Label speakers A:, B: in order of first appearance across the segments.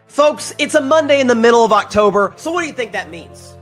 A: Folks, it's a Monday in the middle of October, so what do you think that means?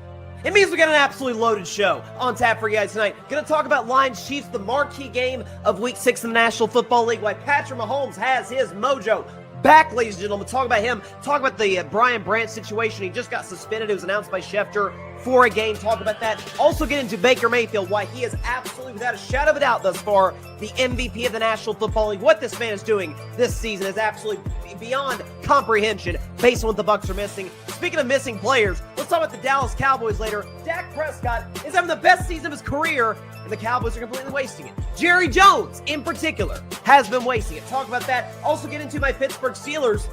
A: It means we got an absolutely loaded show on tap for you guys tonight. Gonna talk about Lions-Chiefs, the marquee game of Week 6 in the National Football League, why Patrick Mahomes has his mojo back, ladies and gentlemen. Talk about him, talk about the Brian Branch situation. He just got suspended. It was announced by Schefter for a game. Talk about that. Also get into Baker Mayfield, why he is absolutely, without a shadow of a doubt thus far, the MVP of the National Football League. What this man is doing this season is absolutely beyond comprehension based on what the Bucs are missing. Speaking of missing players, let's talk about the Dallas Cowboys later. Dak Prescott is having the best season of his career, and the Cowboys are completely wasting it. Jerry Jones, in particular, has been wasting it. Talk about that. Also get into my Pittsburgh Steelers.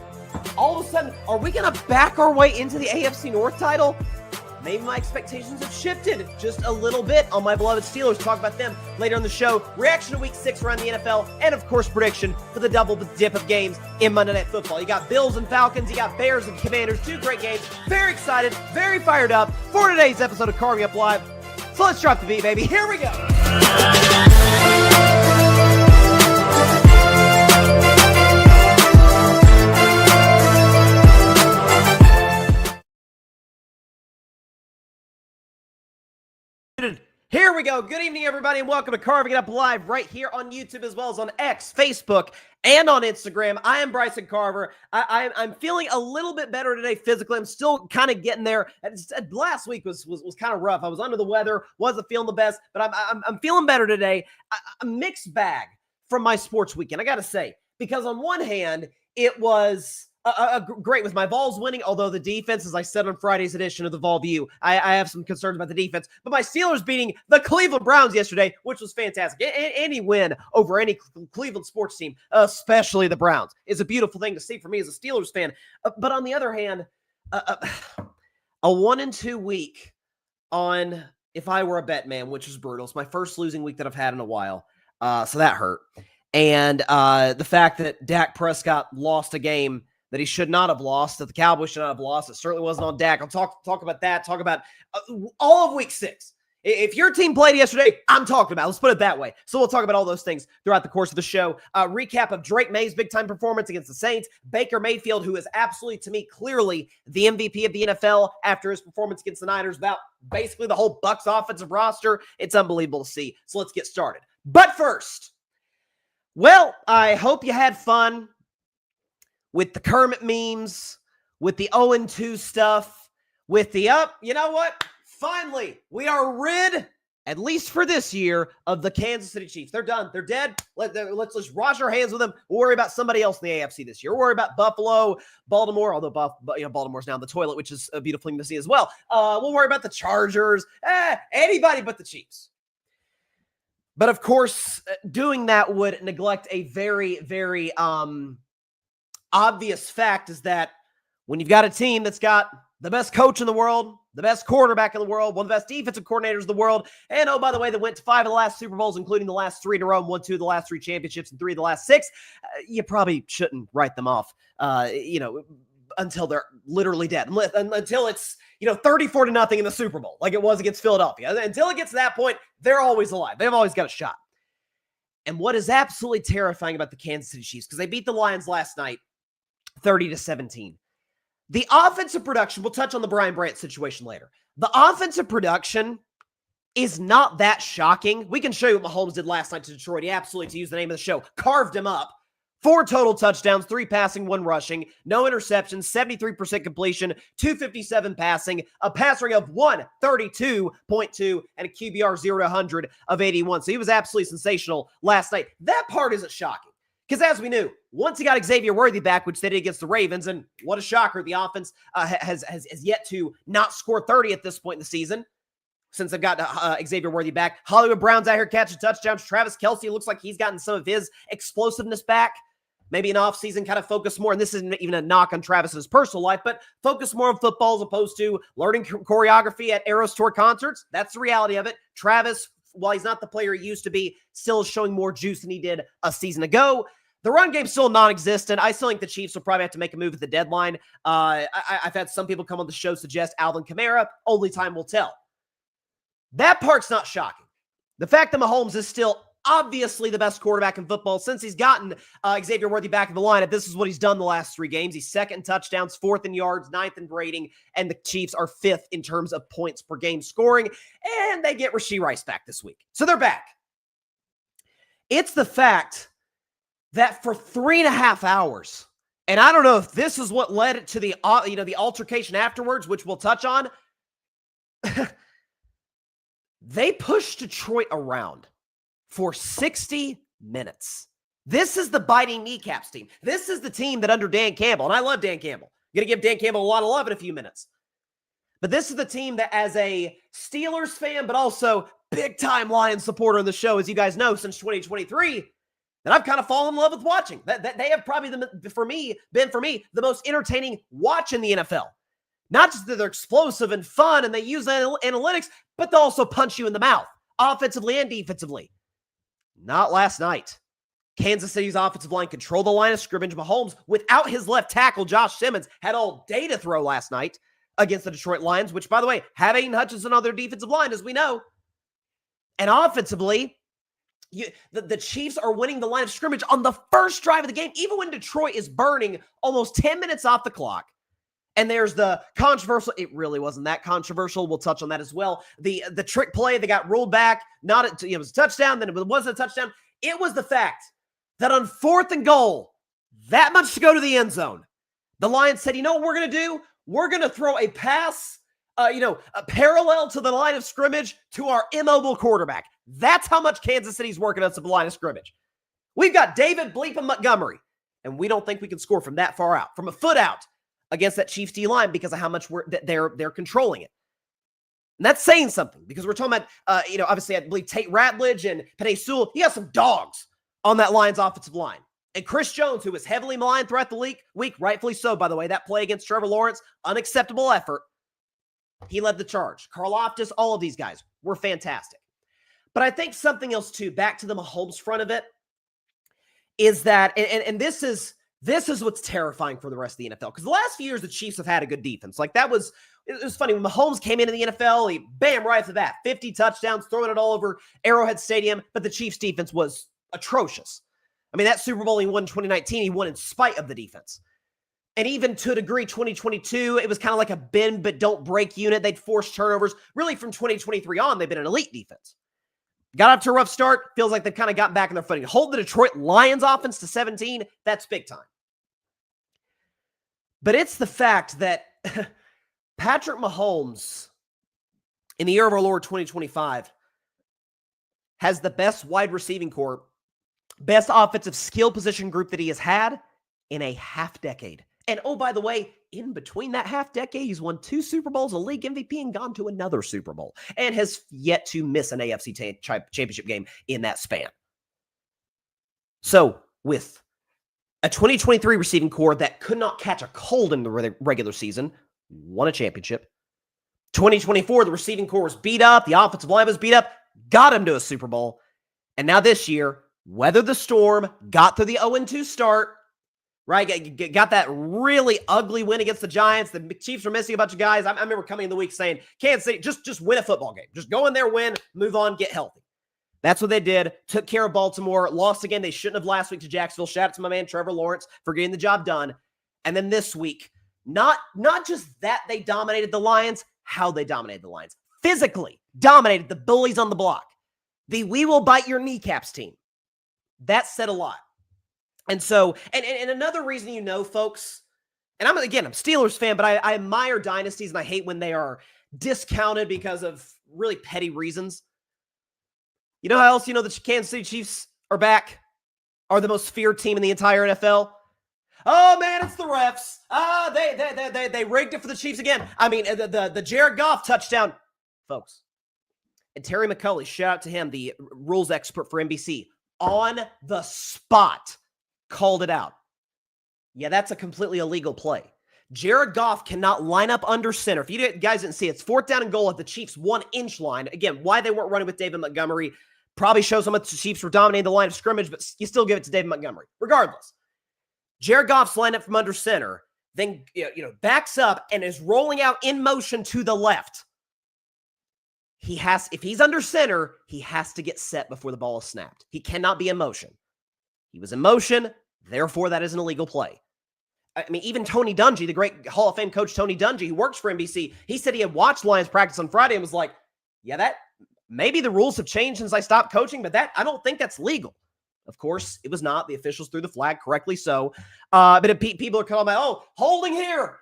A: All of a sudden, are we going to back our way into the AFC North title? Maybe my expectations have shifted just a little bit on my beloved Steelers. Talk about them later in the show. Reaction to Week 6 around the NFL, and of course, prediction for the double dip of games in Monday Night Football. You got Bills and Falcons, you got Bears and Commanders, two great games. Very excited, very fired up for today's episode of Carving Up Live. So let's drop the beat, baby. Here we go. Here we go. Good evening, everybody, and welcome to Carving It Up Live right here on YouTube as well as on X, Facebook, and on Instagram. I am Bryson Carver. I'm feeling a little bit better today physically. I'm still kind of getting there. Last week was kind of rough. I was under the weather, wasn't feeling the best, but I'm feeling better today. A mixed bag from my sports weekend, I got to say, because on one hand, it was great with my Vols winning, although the defense, as I said on Friday's edition of the Vol View, I have some concerns about the defense. But my Steelers beating the Cleveland Browns yesterday, which was fantastic. Any win over any Cleveland sports team, especially the Browns, is a beautiful thing to see for me as a Steelers fan. But on the other hand, a 1-2 week on If I Were a Bet Man, which was brutal. It's my first losing week that I've had in a while, so that hurt. And the fact that Dak Prescott lost a game that he should not have lost, that the Cowboys should not have lost. It certainly wasn't on Dak. I'll talk about that, talk about all of Week 6. If your team played yesterday, I'm talking about it. Let's put it that way. So we'll talk about all those things throughout the course of the show. Recap of Drake May's big-time performance against the Saints. Baker Mayfield, who is absolutely, to me, clearly the MVP of the NFL after his performance against the Niners, about basically the whole Bucs offensive roster. It's unbelievable to see. So let's get started. But first, well, I hope you had fun with the Kermit memes, with the 0-2 stuff, with the you know what? Finally, we are rid, at least for this year, of the Kansas City Chiefs. They're done. They're dead. Let's just wash our hands with them. We'll worry about somebody else in the AFC this year. We'll worry about Buffalo, Baltimore, although Baltimore's now in the toilet, which is a beautiful thing to see as well. We'll worry about the Chargers, anybody but the Chiefs. But of course, doing that would neglect a very, very obvious fact, is that when you've got a team that's got the best coach in the world, the best quarterback in the world, one of the best defensive coordinators in the world, and oh, by the way, they went to 5 of the last Super Bowls, including the last 3 in a row, and won 2 of the last 3 championships, and 3 of the last 6, you probably shouldn't write them off, until they're literally dead, until it's 34-0 in the Super Bowl, like it was against Philadelphia. Until it gets to that point, they're always alive. They've always got a shot. And what is absolutely terrifying about the Kansas City Chiefs, because they beat the Lions last night 30-17. The offensive production, we'll touch on the Brian Branch situation later. The offensive production is not that shocking. We can show you what Mahomes did last night to Detroit. He absolutely, to use the name of the show, carved him up. 4 total touchdowns, 3 passing, 1 rushing, no interceptions, 73% completion, 257 passing, a pass rating of 132.2, and a QBR 0-100 of 81. So he was absolutely sensational last night. That part isn't shocking, because as we knew, once he got Xavier Worthy back, which they did against the Ravens, and what a shocker, the offense has yet to not score 30 at this point in the season, since they've got Xavier Worthy back. Hollywood Brown's out here catching touchdowns. Travis Kelce looks like he's gotten some of his explosiveness back. Maybe an offseason kind of focus more, and this isn't even a knock on Travis's personal life, but focus more on football as opposed to learning choreography at Eras Tour concerts. That's the reality of it. Travis, while he's not the player he used to be, still is showing more juice than he did a season ago. The run game's still non-existent. I still think the Chiefs will probably have to make a move at the deadline. I've had some people come on the show suggest Alvin Kamara. Only time will tell. That part's not shocking. The fact that Mahomes is still obviously the best quarterback in football since he's gotten Xavier Worthy back in the lineup. This is what he's done the last 3 games. He's 2nd in touchdowns, 4th in yards, 9th in rating, and the Chiefs are 5th in terms of points per game scoring, and they get Rashee Rice back this week. So they're back. It's the fact that for 3.5 hours, and I don't know if this is what led to the the altercation afterwards, which we'll touch on, they pushed Detroit around for 60 minutes. This is the biting kneecaps team. This is the team that under Dan Campbell, and I love Dan Campbell. I'm going to give Dan Campbell a lot of love in a few minutes. But this is the team that, as a Steelers fan, but also big-time Lions supporter in the show, as you guys know, since 2023, that I've kind of fallen in love with watching. That they have probably, been for me, the most entertaining watch in the NFL. Not just that they're explosive and fun and they use analytics, but they'll also punch you in the mouth, offensively and defensively. Not last night. Kansas City's offensive line controlled the line of scrimmage. Mahomes, without his left tackle, Josh Simmons, had all day to throw last night against the Detroit Lions, which, by the way, have Aiden Hutchinson on their defensive line, as we know. And offensively, the Chiefs are winning the line of scrimmage on the first drive of the game, even when Detroit is burning almost 10 minutes off the clock. And there's the controversial, it really wasn't that controversial. We'll touch on that as well. The trick play that got ruled back, it was a touchdown, then it wasn't a touchdown. It was the fact that on 4th and goal, that much to go to the end zone, the Lions said, you know what we're going to do? We're going to throw a pass, a parallel to the line of scrimmage to our immobile quarterback. That's how much Kansas City's working us at the line of scrimmage. We've got David Bleepin Montgomery, and we don't think we can score from that far out, from a foot out, against that Chiefs D line because of how much they're controlling it. And that's saying something because we're talking about, obviously I believe Tate Ratledge and Penei Sewell. You got some dogs on that Lions offensive line. And Chris Jones, who was heavily maligned throughout the week, rightfully so, by the way, that play against Trevor Lawrence, unacceptable effort. He led the charge. Karlaftis, all of these guys were fantastic. But I think something else too, back to the Mahomes front of it, is that, and this is what's terrifying for the rest of the NFL. Because the last few years, the Chiefs have had a good defense. Like it was funny. When Mahomes came into the NFL, he, bam, right off the bat, 50 touchdowns, throwing it all over Arrowhead Stadium. But the Chiefs defense was atrocious. I mean, that Super Bowl he won in 2019, he won in spite of the defense. And even to a degree, 2022, it was kind of like a bend but don't break unit. They'd force turnovers. Really, from 2023 on, they've been an elite defense. Got off to a rough start. Feels like they've kind of gotten back in their footing. Hold the Detroit Lions offense to 17. That's big time. But it's the fact that Patrick Mahomes, in the year of our Lord 2025, has the best wide receiving corps, best offensive skill position group that he has had in a half decade. And oh, by the way, in between that half decade, he's won 2 Super Bowls, a league MVP, and gone to another Super Bowl, and has yet to miss an AFC championship game in that span. So with a 2023 receiving corps that could not catch a cold in the regular season, won a championship. 2024, the receiving corps was beat up. The offensive line was beat up, got him to a Super Bowl. And now this year, weathered the storm, got through the 0-2 start, right? Got that really ugly win against the Giants. The Chiefs were missing a bunch of guys. I remember coming in the week saying, Kansas City, just win a football game. Just go in there, win, move on, get healthy. That's what they did. Took care of Baltimore. Lost again. They shouldn't have last week to Jacksonville. Shout out to my man Trevor Lawrence for getting the job done. And then this week, not just that they dominated the Lions, how they dominated the Lions. Physically dominated the bullies on the block. The we will bite your kneecaps team. That said a lot. And so, and another reason, folks, and I'm a Steelers fan, but I admire dynasties and I hate when they are discounted because of really petty reasons. You know how else the Kansas City Chiefs are back? Are the most feared team in the entire NFL? Oh man, it's the refs. They rigged it for the Chiefs again. I mean, the Jared Goff touchdown, folks. And Terry McCulley, shout out to him, the rules expert for NBC, on the spot called it out. Yeah, that's a completely illegal play. Jared Goff cannot line up under center. If you guys didn't see, it's 4th down and goal at the Chiefs' 1-inch line. Again, why they weren't running with David Montgomery probably shows how much the Chiefs were dominating the line of scrimmage, but you still give it to David Montgomery. Regardless, Jared Goff's lined up from under center, then backs up and is rolling out in motion to the left. if he's under center, he has to get set before the ball is snapped. He cannot be in motion. He was in motion, therefore that is an illegal play. I mean, even Tony Dungy, the great Hall of Fame coach Tony Dungy, who works for NBC, he said he had watched Lions practice on Friday and was like, yeah, that maybe the rules have changed since I stopped coaching, but I don't think that's legal. Of course, it was not. The officials threw the flag, correctly so. But if people are calling about, holding here.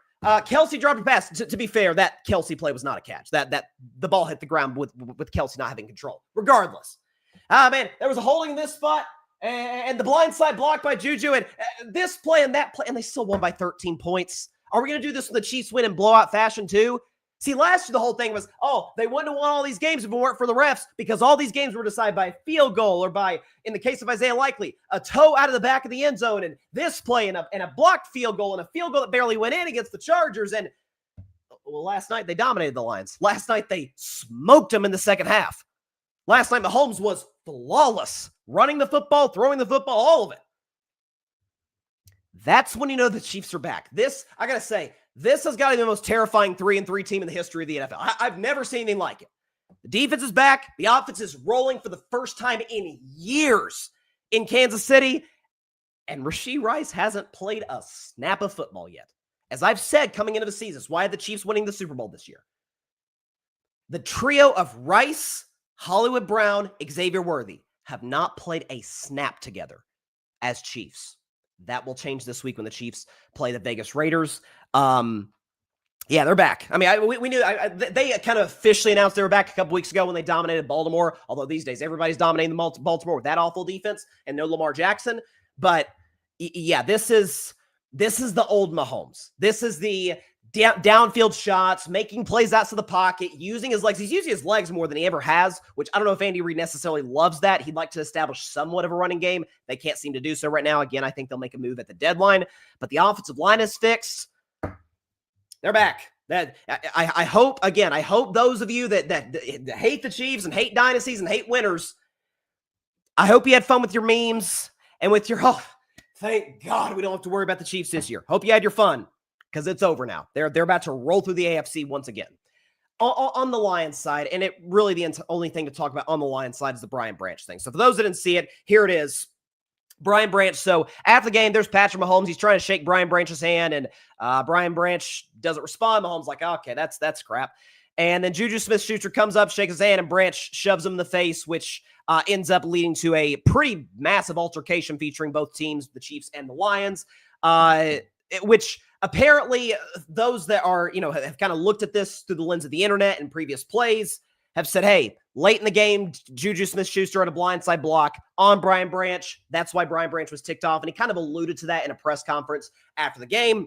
A: Kelsey dropped a pass. To be fair, that Kelsey play was not a catch. That the ball hit the ground with Kelsey not having control. Regardless. Man, there was a holding in this spot. And the blind side blocked by Juju, and this play and that play, and they still won by 13 points. Are we going to do this when the Chiefs win in blowout fashion too? See, last year the whole thing was, they wouldn't have won all these games if it weren't for the refs, because all these games were decided by a field goal or by, in the case of Isaiah Likely, a toe out of the back of the end zone, and this play and a blocked field goal and a field goal that barely went in against the Chargers. And well, last night they dominated the Lions. Last night they smoked them in the second half. Last night Mahomes was flawless. Running the football, throwing the football, all of it. That's when you know the Chiefs are back. This, I got to say, this has got to be the most terrifying 3-3 team in the history of the NFL. I've never seen anything like it. The defense is back. The offense is rolling for the first time in years in Kansas City. And Rashee Rice hasn't played a snap of football yet. As I've said coming into the season, it's why the Chiefs winning the Super Bowl this year. The trio of Rice, Hollywood Brown, Xavier Worthy have not played a snap together as Chiefs. That will change this week when the Chiefs play the Vegas Raiders. Yeah, they're back. I mean, we knew they kind of officially announced they were back a couple weeks ago when they dominated Baltimore. Although these days everybody's dominating Baltimore with that awful defense and no Lamar Jackson. But yeah, this is the old Mahomes. This is the downfield shots, making plays outside the pocket, using his legs. He's using his legs more than he ever has, which I don't know if Andy Reid necessarily loves that. He'd like to establish somewhat of a running game. They can't seem to do so right now. Again, I think they'll make a move at the deadline, but the offensive line is fixed. They're back. I hope those of you that hate the Chiefs and hate dynasties and hate winners, I hope you had fun with your memes and with your, thank God we don't have to worry about the Chiefs this year. Hope you had your fun. Because it's over now. They're about to roll through the AFC once again. On the Lions side, and it really the only thing to talk about on the Lions side is the Brian Branch thing. So for those that didn't see it, here it is. Brian Branch. So after the game, there's Patrick Mahomes. He's trying to shake Brian Branch's hand, and Brian Branch doesn't respond. Mahomes like, okay, that's crap. And then Juju Smith-Schuster comes up, shakes his hand, and Branch shoves him in the face, which ends up leading to a pretty massive altercation featuring both teams, the Chiefs and the Lions, which apparently those that are, have kind of looked at this through the lens of the internet and previous plays have said, hey, late in the game, Juju Smith-Schuster had a blindside block on Brian Branch. That's why Brian Branch was ticked off. And he kind of alluded to that in a press conference after the game.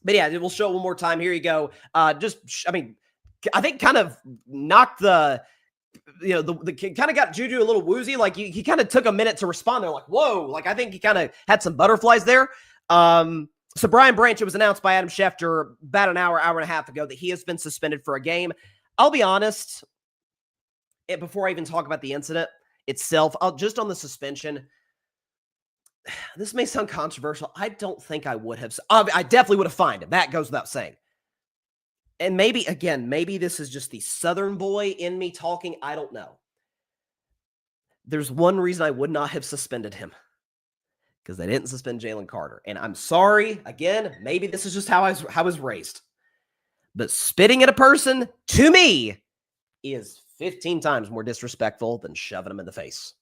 A: But yeah, we'll show it one more time. Here you go. I think kind of knocked the kind of got Juju a little woozy. Like he kind of took a minute to respond. They're like, whoa. Like I think he kind of had some butterflies there. So Brian Branch, it was announced by Adam Schefter about an hour and a half ago that he has been suspended for a game. I'll be honest, before I even talk about the incident itself, just on the suspension, this may sound controversial. I don't think I would have. I definitely would have fined him. That goes without saying. And maybe this is just the Southern boy in me talking. I don't know. There's one reason I would not have suspended him. Because they didn't suspend Jalen Carter. And I'm sorry, again, maybe this is just how I was raised. But spitting at a person, to me, is 15 times more disrespectful than shoving them in the face.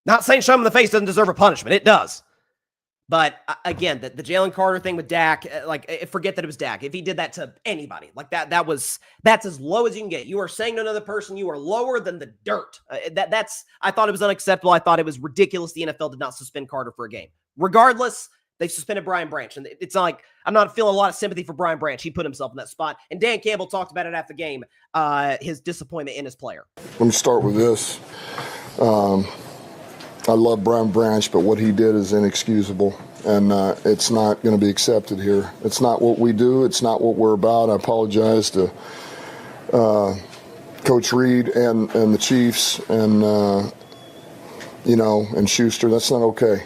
A: Not saying shoving them in the face doesn't deserve a punishment. It does. But again, the Jalen Carter thing with Dak, forget that it was Dak. If he did that to anybody, like that's as low as you can get. You are saying to another person, you are lower than the dirt. I thought it was unacceptable. I thought it was ridiculous. The NFL did not suspend Carter for a game. Regardless, they suspended Brian Branch. And it's not like I'm not feeling a lot of sympathy for Brian Branch. He put himself in that spot. And Dan Campbell talked about it after the game, his disappointment in his player.
B: Let me start with this. I love Brian Branch, but what he did is inexcusable, and it's not going to be accepted here. It's not what we do. It's not what we're about. I apologize to Coach Reid and the Chiefs and and Schuster. That's not okay.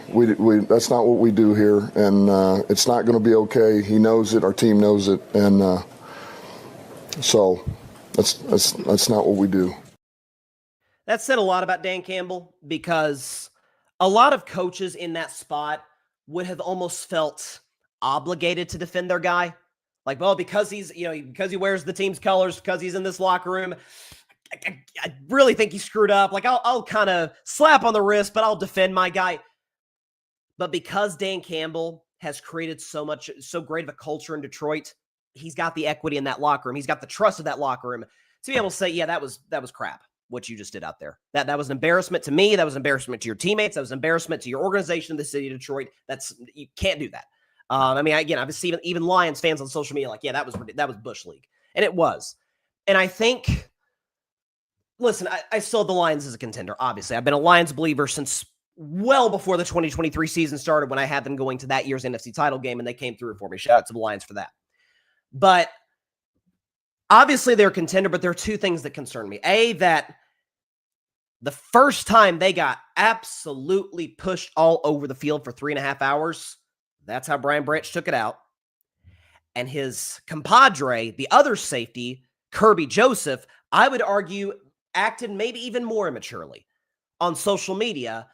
B: That's not what we do here, and it's not going to be okay. He knows it. Our team knows it, and so That's not what we do.
A: That said a lot about Dan Campbell, because a lot of coaches in that spot would have almost felt obligated to defend their guy. Like, well, because because he wears the team's colors, because he's in this locker room, I really think he screwed up. Like, I'll kind of slap on the wrist, but I'll defend my guy. But because Dan Campbell has created so great of a culture in Detroit, he's got the equity in that locker room. He's got the trust of that locker room to be able to say, yeah, that was crap, what you just did out there. That was an embarrassment to me. That was an embarrassment to your teammates. That was an embarrassment to your organization, the city of Detroit. You can't do that. I've seen even Lions fans on social media like, yeah, that was Bush League. And it was. And I think, listen, I still have the Lions as a contender, obviously. I've been a Lions believer since well before the 2023 season started, when I had them going to that year's NFC title game, and they came through for me. Shout out to the Lions for that. But obviously they're a contender, but there are two things that concern me. A, that the first time they got absolutely pushed all over the field for 3.5 hours, that's how Brian Branch took it out. And his compadre, the other safety, Kirby Joseph, I would argue acted maybe even more immaturely on social media.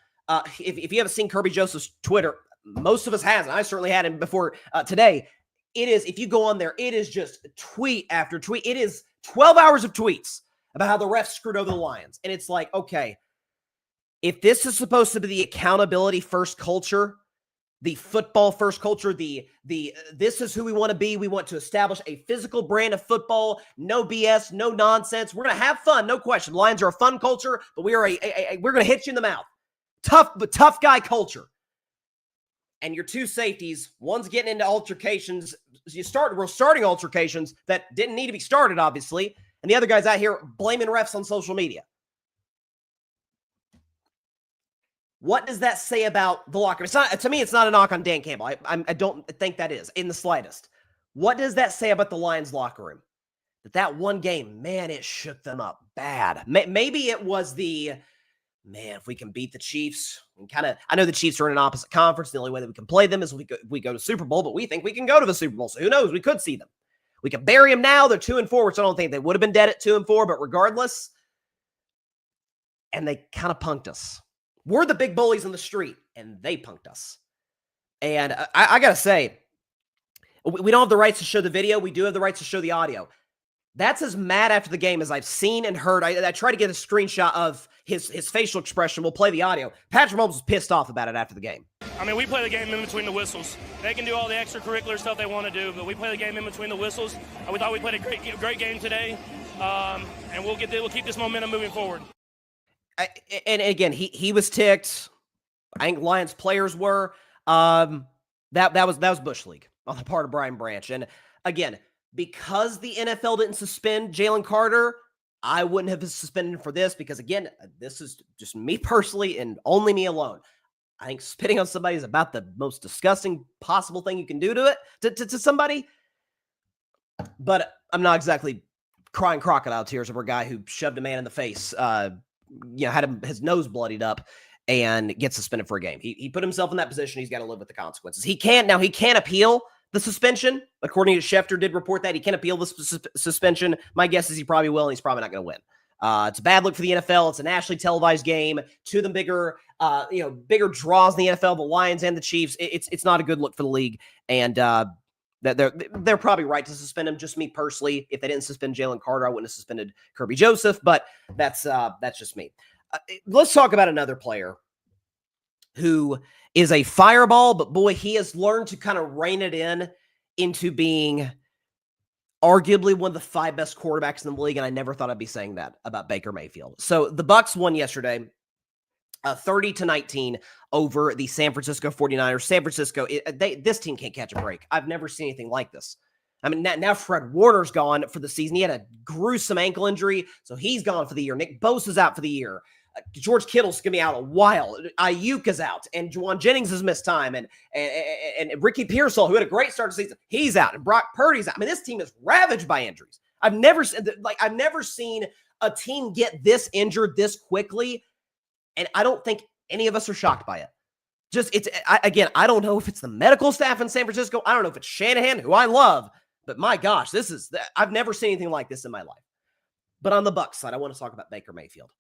A: If you haven't seen Kirby Joseph's Twitter, most of us hasn't. I certainly had him before today. It is, if you go on there, it is just tweet after tweet. It is 12 hours of tweets about how the refs screwed over the Lions. And it's like, okay, if this is supposed to be the accountability first culture, the football first culture, this is who we want to be. We want to establish a physical brand of football, no BS, no nonsense. We're going to have fun, no question. Lions are a fun culture, but we are we're going to hit you in the mouth. Tough guy culture. And your two safeties, one's getting into altercations. We're starting altercations that didn't need to be started, obviously. And the other guy's out here blaming refs on social media. What does that say about the locker room? To me, it's not a knock on Dan Campbell. I don't think that is in the slightest. What does that say about the Lions locker room? That one game, man, it shook them up bad. Maybe it was if we can beat the Chiefs, I know the Chiefs are in an opposite conference. The only way that we can play them is we go to Super Bowl, but we think we can go to the Super Bowl. So who knows? We could see them. We could bury them now. They're 2-4, which I don't think they would have been dead at 2-4, but regardless, and they kind of punked us. We're the big bullies in the street, and they punked us. And I got to say, we don't have the rights to show the video. We do have the rights to show the audio. That's as mad after the game as I've seen and heard. I tried to get a screenshot of his facial expression. We'll play the audio. Patrick Mahomes was pissed off about it after the game.
C: I mean, we play the game in between the whistles. They can do all the extracurricular stuff they want to do, but we play the game in between the whistles. We thought we played a great game today, and we'll keep this momentum moving forward.
A: And again, he was ticked. I think Lions players were. That was Bush League on the part of Brian Branch. And again, because the NFL didn't suspend Jalen Carter, I wouldn't have suspended him for this, because again, this is just me personally and only me alone. I think spitting on somebody is about the most disgusting possible thing you can do to somebody. But I'm not exactly crying crocodile tears over a guy who shoved a man in the face, had his nose bloodied up and gets suspended for a game. He put himself in that position. He's got to live with the consequences. He can't appeal the suspension. According to Schefter, did report that he can appeal the suspension. My guess is he probably will, and he's probably not going to win. It's a bad look for the NFL. It's a nationally televised game. Two of the bigger draws in the NFL, the Lions and the Chiefs. It's not a good look for the league, and they're probably right to suspend him. Just me personally, if they didn't suspend Jalen Carter, I wouldn't have suspended Kirby Joseph. But that's just me. Let's talk about another player who is a fireball, but boy, he has learned to kind of rein it into being arguably one of the 5 best quarterbacks in the league, and I never thought I'd be saying that about Baker Mayfield. So the Bucs won yesterday, 30-19 over the San Francisco 49ers. San Francisco, this team can't catch a break. I've never seen anything like this. I mean, now Fred Warner's gone for the season. He had a gruesome ankle injury, so he's gone for the year. Nick Bosa's out for the year. George Kittle's going to be out a while. Ayuk is out, and Juwan Jennings has missed time, and Ricky Pearsall, who had a great start to the season, he's out, and Brock Purdy's out. I mean, this team is ravaged by injuries. I've never seen a team get this injured this quickly, and I don't think any of us are shocked by it. I don't know if it's the medical staff in San Francisco. I don't know if it's Shanahan, who I love, but my gosh, I've never seen anything like this in my life. But on the Bucs side, I want to talk about Baker Mayfield.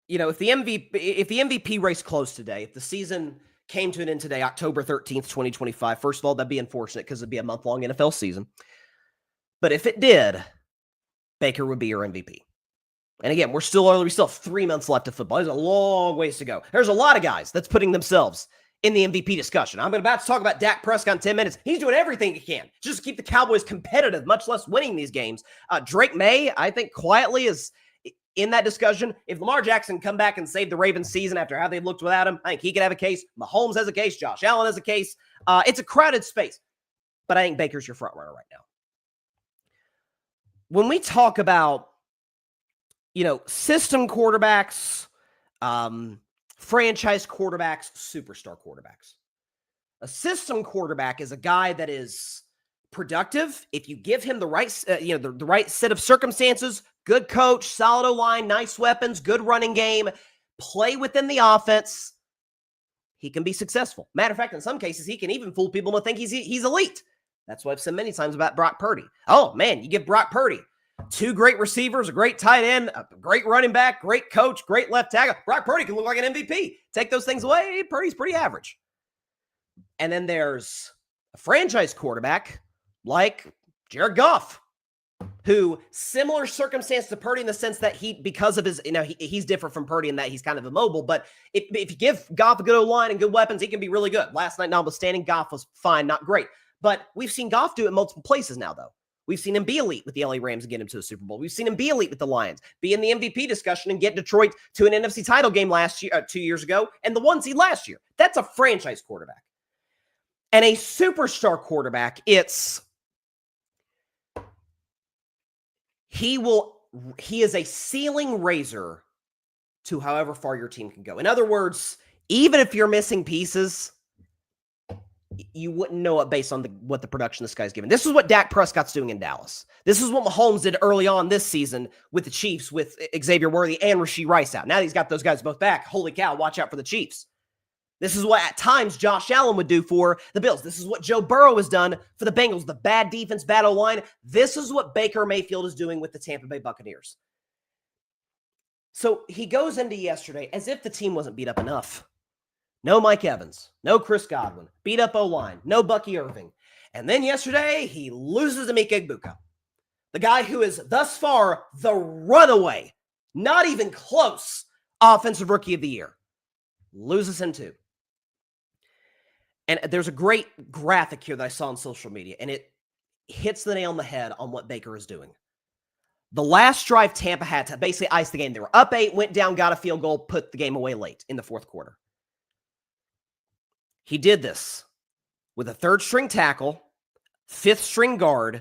A: If the MVP race closed today, if the season came to an end today, October 13th, 2025, first of all, that'd be unfortunate because it'd be a month-long NFL season. But if it did, Baker would be your MVP. And again, we're still early. We still have 3 months left of football. There's a long ways to go. There's a lot of guys that's putting themselves in the MVP discussion. I'm about to talk about Dak Prescott in 10 minutes. He's doing everything he can just to keep the Cowboys competitive, much less winning these games. Drake May, I think, quietly is in that discussion. If Lamar Jackson come back and save the Ravens season after how they've looked without him, I think he could have a case. Mahomes has a case. Josh Allen has a case. It's a crowded space. But I think Baker's your front runner right now. When we talk about, system quarterbacks, franchise quarterbacks, superstar quarterbacks. A system quarterback is a guy that is productive if you give him the right, the right set of circumstances, good coach, solid O-line, nice weapons, good running game, play within the offense. He can be successful. Matter of fact, in some cases, he can even fool people to think he's elite. That's what I've said many times about Brock Purdy. Oh, man, you give Brock Purdy 2 great receivers, a great tight end, a great running back, great coach, great left tackle. Brock Purdy can look like an MVP. Take those things away, Purdy's pretty average. And then there's a franchise quarterback like Jared Goff, who similar circumstance to Purdy in the sense that because of his, he's different from Purdy in that he's kind of immobile. But if you give Goff a good O-line and good weapons, he can be really good. Last night, notwithstanding, Goff was fine, not great. But we've seen Goff do it in multiple places now, though. We've seen him be elite with the LA Rams and get him to a Super Bowl. We've seen him be elite with the Lions, be in the MVP discussion and get Detroit to an NFC title game 2 years ago and the 1 seed last year. That's a franchise quarterback. And a superstar quarterback, he is a ceiling raiser to however far your team can go. In other words, even if you're missing pieces, you wouldn't know it based on what the production this guy's given. This is what Dak Prescott's doing in Dallas. This is what Mahomes did early on this season with the Chiefs, with Xavier Worthy and Rashee Rice out. Now he's got those guys both back. Holy cow, watch out for the Chiefs. This is what at times Josh Allen would do for the Bills. This is what Joe Burrow has done for the Bengals. The bad defense, bad O-line. This is what Baker Mayfield is doing with the Tampa Bay Buccaneers. So he goes into yesterday as if the team wasn't beat up enough. No Mike Evans, no Chris Godwin, beat up O-line, no Bucky Irving. And then yesterday, he loses to Mike Egbuka, the guy who is thus far the runaway, not even close, offensive rookie of the year. Loses him too. And there's a great graphic here that I saw on social media, and it hits the nail on the head on what Baker is doing. The last drive Tampa had to basically ice the game. They were up 8, went down, got a field goal, put the game away late in the fourth quarter. He did this with a 3rd-string tackle, 5th-string guard,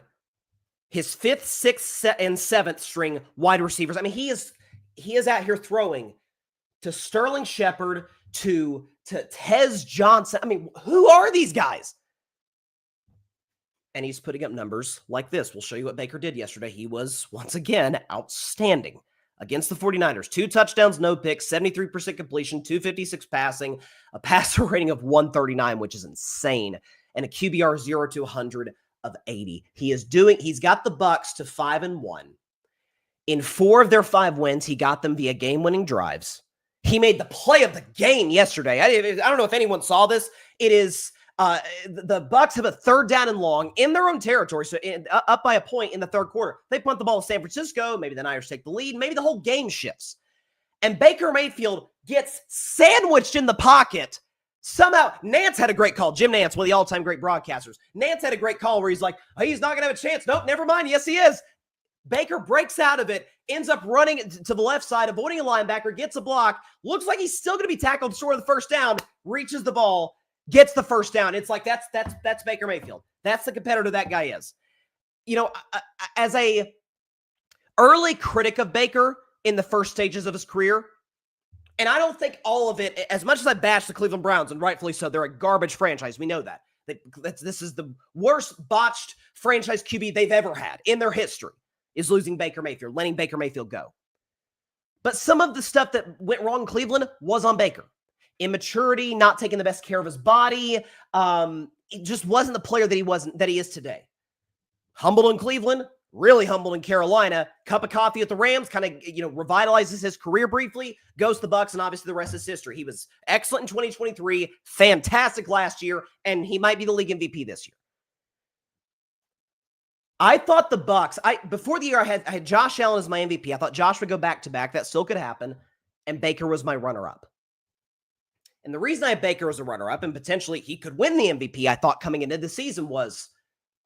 A: his 5th, 6th, and 7th-string wide receivers. I mean, he is out here throwing to Sterling Shepard, to Tez Johnson. I mean, who are these guys? And he's putting up numbers like this. We'll show you what Baker did yesterday. He was, once again, outstanding against the 49ers. 2 touchdowns, no picks, 73% completion, 256 passing, a passer rating of 139, which is insane, and a QBR 0 to 100 of 80. He's got the Bucs to 5-1. In 4 of their 5 wins, he got them via game-winning drives. He made the play of the game yesterday. I don't know if anyone saw this. It is the Bucs have a 3rd down and long in their own territory, so up by a point in the 3rd quarter. They punt the ball to San Francisco. Maybe the Niners take the lead. Maybe the whole game shifts. And Baker Mayfield gets sandwiched in the pocket. Somehow, Nance had a great call. Jim Nance, one of the all-time great broadcasters. Nance had a great call where he's like, oh, he's not going to have a chance. Nope, never mind. Yes, he is. Baker breaks out of it, ends up running to the left side, avoiding a linebacker, gets a block. Looks like he's still going to be tackled short of the 1st down, reaches the ball, gets the 1st down. It's like, that's Baker Mayfield. That's the competitor that guy is. As a early critic of Baker in the first stages of his career, and I don't think all of it, as much as I bash the Cleveland Browns, and rightfully so, they're a garbage franchise. We know that. This is the worst botched franchise QB they've ever had in their history, is losing Baker Mayfield, letting Baker Mayfield go. But some of the stuff that went wrong in Cleveland was on Baker. Immaturity, not taking the best care of his body. It just wasn't the player that he is today. Humbled in Cleveland, really humbled in Carolina, cup of coffee at the Rams, kind of, revitalizes his career briefly, goes to the Bucs, and obviously the rest is history. He was excellent in 2023, fantastic last year, and he might be the league MVP this year. I thought the Bucs, before the year I had Josh Allen as my MVP. I thought Josh would go back-to-back. That still could happen, and Baker was my runner-up. And the reason I had Baker as a runner-up, and potentially he could win the MVP, I thought coming into the season was,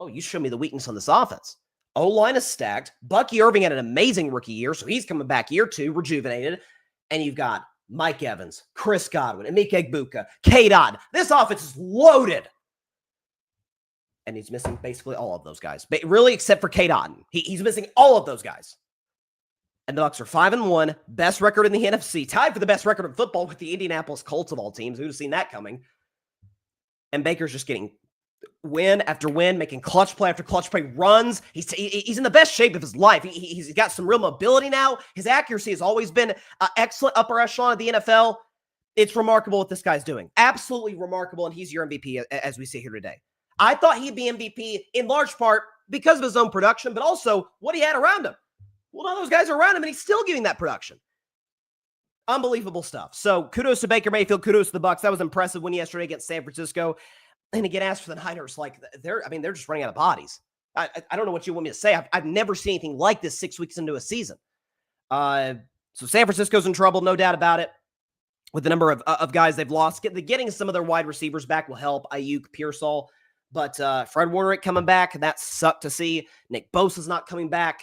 A: you show me the weakness on this offense. O-line is stacked. Bucky Irving had an amazing rookie year, so he's coming back year 2, rejuvenated. And you've got Mike Evans, Chris Godwin, Emeka Egbuka, K-Dot. This offense is loaded. And he's missing basically all of those guys. But really, except for K-Dot. He's missing all of those guys. And the Bucs are 5-1, best record in the NFC, tied for the best record in football with the Indianapolis Colts of all teams. Who'd have seen that coming? And Baker's just getting win after win, making clutch play after clutch play runs. He's in the best shape of his life. He's got some real mobility now. His accuracy has always been excellent, upper echelon of the NFL. It's remarkable what this guy's doing. Absolutely remarkable, and he's your MVP as we sit here today. I thought he'd be MVP in large part because of his own production, but also what he had around him. Well, none of those guys are around him, and he's still giving that production. Unbelievable stuff. So kudos to Baker Mayfield. Kudos to the Bucs. That was impressive win yesterday against San Francisco. And again, as for the Niners, they're just running out of bodies. I don't know what you want me to say. I've never seen anything like this 6 weeks into a season. So San Francisco's in trouble, no doubt about it, with the number of guys they've lost. Getting some of their wide receivers back will help. Ayuk, Pearsall. But Fred Warner coming back, that sucked to see. Nick Bosa's not coming back.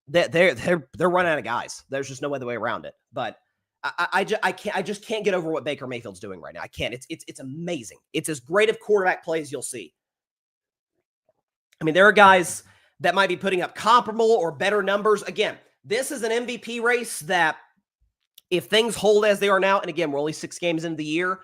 A: They're running out of guys. There's just no other way around it. But I just can't get over what Baker Mayfield's doing right now. I can't. It's amazing. It's as great of quarterback play as you'll see. I mean, there are guys that might be putting up comparable or better numbers. Again, this is an MVP race that if things hold as they are now, and again, we're only 6 games into the year,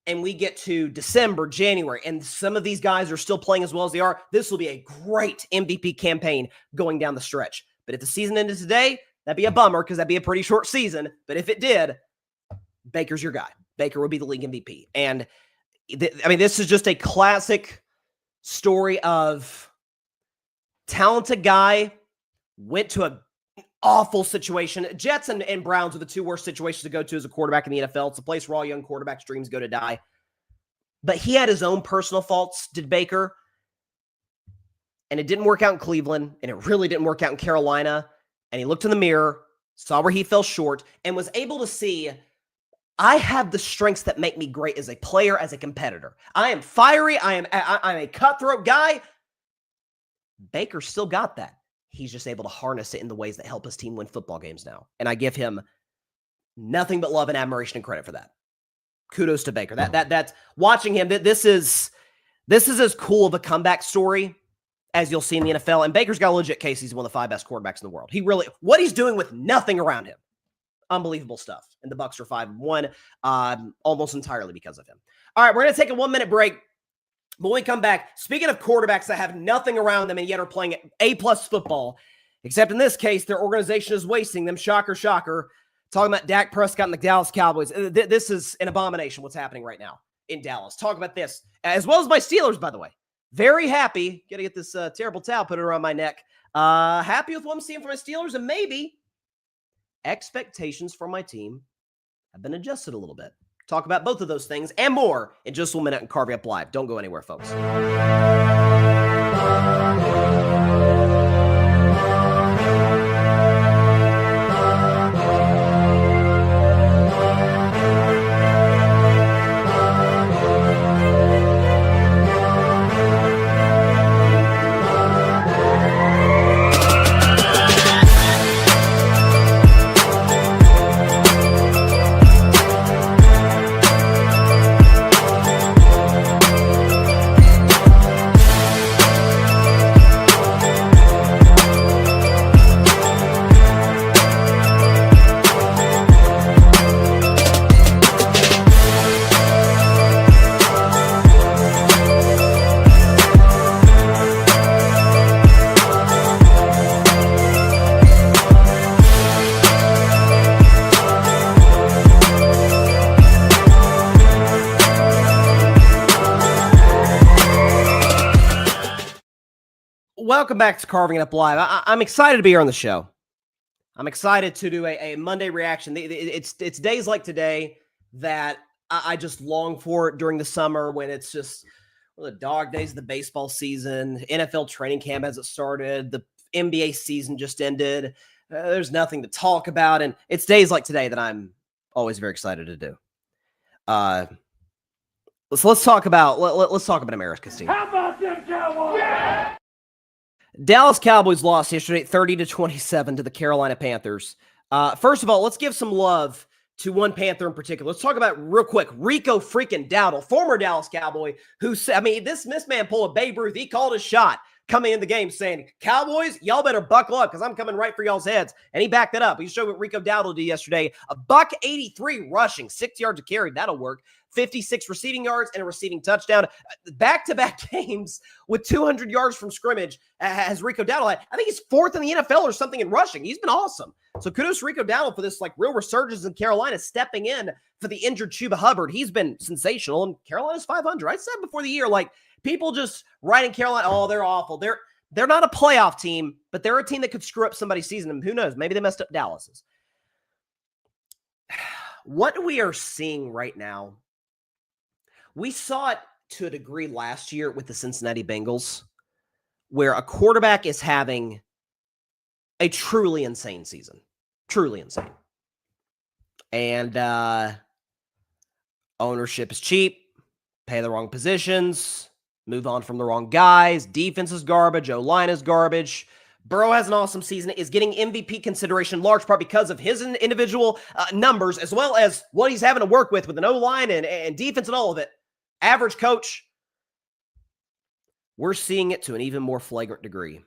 A: and we get to December, January, and some of these guys are still playing as well as they are, this will be a great MVP campaign going down the stretch. But if the season ended today, that'd be a bummer because that'd be a pretty short season. But if it did, Baker's your guy. Baker would be the league MVP. And, this is just a classic story of talented guy, went to an awful situation. Jets and Browns are the 2 worst situations to go to as a quarterback in the NFL. It's a place where all young quarterbacks' dreams go to die. But he had his own personal faults, did Baker. And it didn't work out in Cleveland, and it really didn't work out in Carolina. And he looked in the mirror, saw where he fell short, and was able to see, I have the strengths that make me great as a player, as a competitor. I am fiery. I'm a cutthroat guy. Baker still got that. He's just able to harness it in the ways that help his team win football games now. And I give him nothing but love and admiration and credit for that. Kudos to Baker. That's watching him. This is as cool of a comeback story as you'll see in the NFL. And Baker's got a legit case. He's one of the 5 best quarterbacks in the world. What he's doing with nothing around him. Unbelievable stuff. And the Bucs are 5-1 almost entirely because of him. All right, we're going to take a 1-minute break. But when we come back, speaking of quarterbacks that have nothing around them and yet are playing A-plus football, except in this case, their organization is wasting them. Shocker, shocker. Talking about Dak Prescott and the Dallas Cowboys. This is an abomination what's happening right now in Dallas. Talk about this, as well as my Steelers, by the way. Very happy. Got to get this terrible towel put around my neck. Happy with what I'm seeing from my Steelers, and maybe expectations for my team have been adjusted a little bit. Talk about both of those things and more in just 1 minute and Carving Up Live. Don't go anywhere, folks. Welcome back to Carving It Up Live. I'm excited to be here on the show. I'm excited to do a Monday reaction. It's days like today that I just long for it during the summer when it's just the dog days of the baseball season. NFL training camp hasn't started. The NBA season just ended. There's nothing to talk about. And it's days like today that I'm always very excited to do. Let's talk about America's team.
D: How about them Cowboys? Yeah!
A: Dallas Cowboys lost yesterday 30-27 to the Carolina Panthers. First of all, let's give some love to one Panther in particular. Let's talk about real quick Rico freaking Dowdle, former Dallas Cowboy, who said, I mean, this man pulled a Babe Ruth. He called a shot coming in the game saying, Cowboys, y'all better buckle up because I'm coming right for y'all's heads. And he backed it up. He showed what Rico Dowdle did yesterday. $183 rushing, 6 yards a carry. That'll work. 56 receiving yards and a receiving touchdown. Back-to-back games with 200 yards from scrimmage has Rico Dowdle had. I think he's fourth in the NFL or something in rushing. He's been awesome. So kudos to Rico Dowdle for this real resurgence in Carolina, stepping in for the injured Chuba Hubbard. He's been sensational, and Carolina's 500. I said before the year, people just writing Carolina, oh, they're awful. They're not a playoff team, but they're a team that could screw up somebody's season. And who knows? Maybe they messed up Dallas's. What we are seeing right now, we saw it to a degree last year with the Cincinnati Bengals, where a quarterback is having a truly insane season. Truly insane. And ownership is cheap, pay the wrong positions, move on from the wrong guys, defense is garbage, O-line is garbage. Burrow has an awesome season, is getting MVP consideration large part because of his individual numbers, as well as what he's having to work with an O-line and defense and all of it. Average coach, we're seeing it to an even more flagrant degree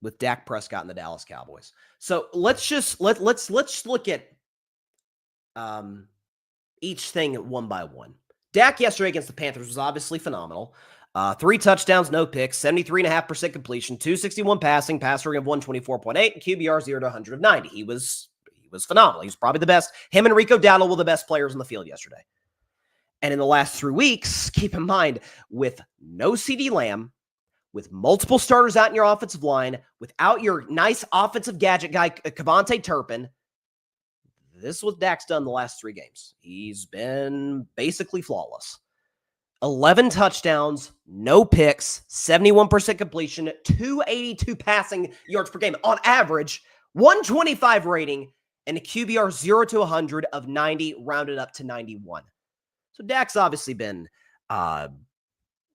A: with Dak Prescott and the Dallas Cowboys. So let's look at each thing one by one. Dak yesterday against the Panthers was obviously phenomenal. 3 touchdowns, no picks, 73.5% completion, 261 passing, passer rating of 124.8, and QBR 0 to 100 of 90. He was phenomenal. He's probably the best. Him and Rico Dowdle were the best players on the field yesterday. And in the last 3 weeks, keep in mind, with no CeeDee Lamb, with multiple starters out in your offensive line, without your nice offensive gadget guy, Kevontae Turpin, this is what Dak's done the last 3 games. He's been basically flawless. 11 touchdowns, no picks, 71% completion, 282 passing yards per game on average, 125 rating, and a QBR 0 to 100 of 90, rounded up to 91. So Dak's obviously been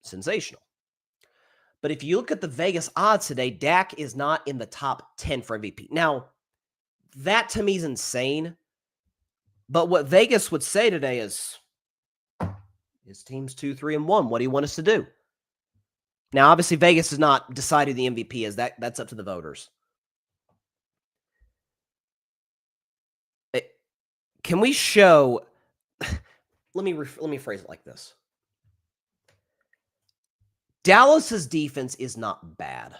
A: sensational. But if you look at the Vegas odds today, Dak is not in the top 10 for MVP. Now, that to me is insane. But what Vegas would say today is, his team's 2-3-1. What do you want us to do? Now, obviously, Vegas has not decided the MVP is. That's up to the voters. Can we show? Let me phrase it like this. Dallas's defense is not bad.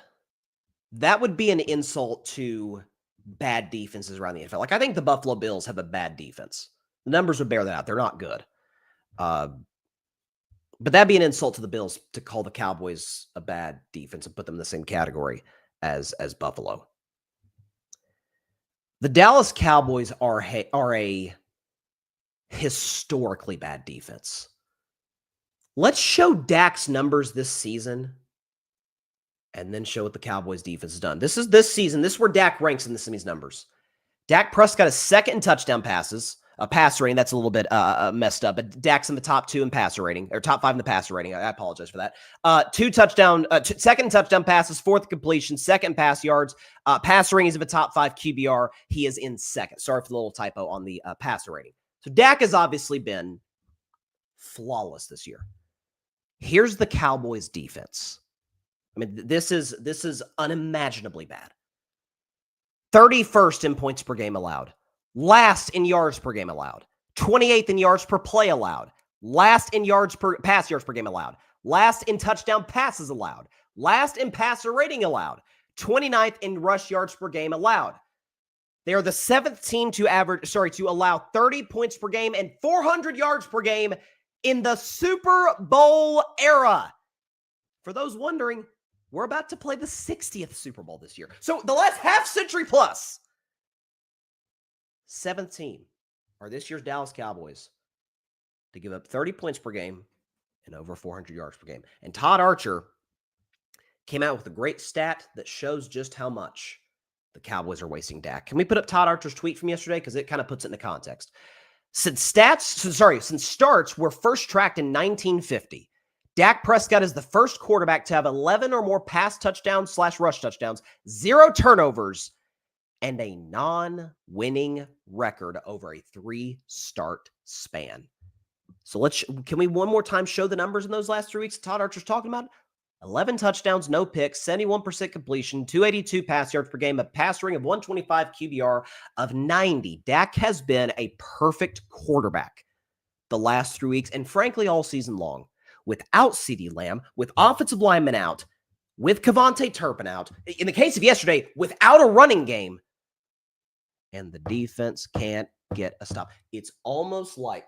A: That would be an insult to bad defenses around the NFL. I think the Buffalo Bills have a bad defense. The numbers would bear that out. They're not good. But that'd be an insult to the Bills to call the Cowboys a bad defense and put them in the same category as Buffalo. The Dallas Cowboys are a historically bad defense. Let's show Dak's numbers this season and then show what the Cowboys defense has done. This season. This is where Dak ranks in these numbers. Dak Prescott is second in touchdown passes. Passer rating, that's a little bit messed up, but Dak's in the top 2 in passer rating, or top 5 in the passer rating. I apologize for that. Second in touchdown passes, 4th completion, 2nd pass yards. Passer rating is of a top 5 QBR. He is in 2nd. Sorry for the little typo on the passer rating. So Dak has obviously been flawless this year. Here's the Cowboys defense. I mean, this is unimaginably bad. 31st in points per game allowed. Last in yards per game allowed. 28th in yards per play allowed. Last in pass yards per game allowed. Last in touchdown passes allowed. Last in passer rating allowed. 29th in rush yards per game allowed. They are the 7th team to allow 30 points per game and 400 yards per game in the Super Bowl era. For those wondering, We're about to play the 60th Super Bowl this year. So the last half century plus, 7th team are this year's Dallas Cowboys to give up 30 points per game and over 400 yards per game. And Todd Archer came out with a great stat that shows just how much the Cowboys are wasting Dak. Can we put up Todd Archer's tweet from yesterday? Because it kind of puts it into context. Since starts were first tracked in 1950, Dak Prescott is the first quarterback to have 11 or more pass touchdowns / rush touchdowns, 0 turnovers, and a non-winning record over a 3-start span. So can we one more time show the numbers in those last 3 weeks Todd Archer's talking about? 11 touchdowns, no picks, 71% completion, 282 pass yards per game, a pass rating of 125, QBR of 90. Dak has been a perfect quarterback the last 3 weeks, and frankly, all season long. Without CeeDee Lamb, with offensive linemen out, with Kevontae Turpin out, in the case of yesterday, without a running game, and the defense can't get a stop. It's almost like,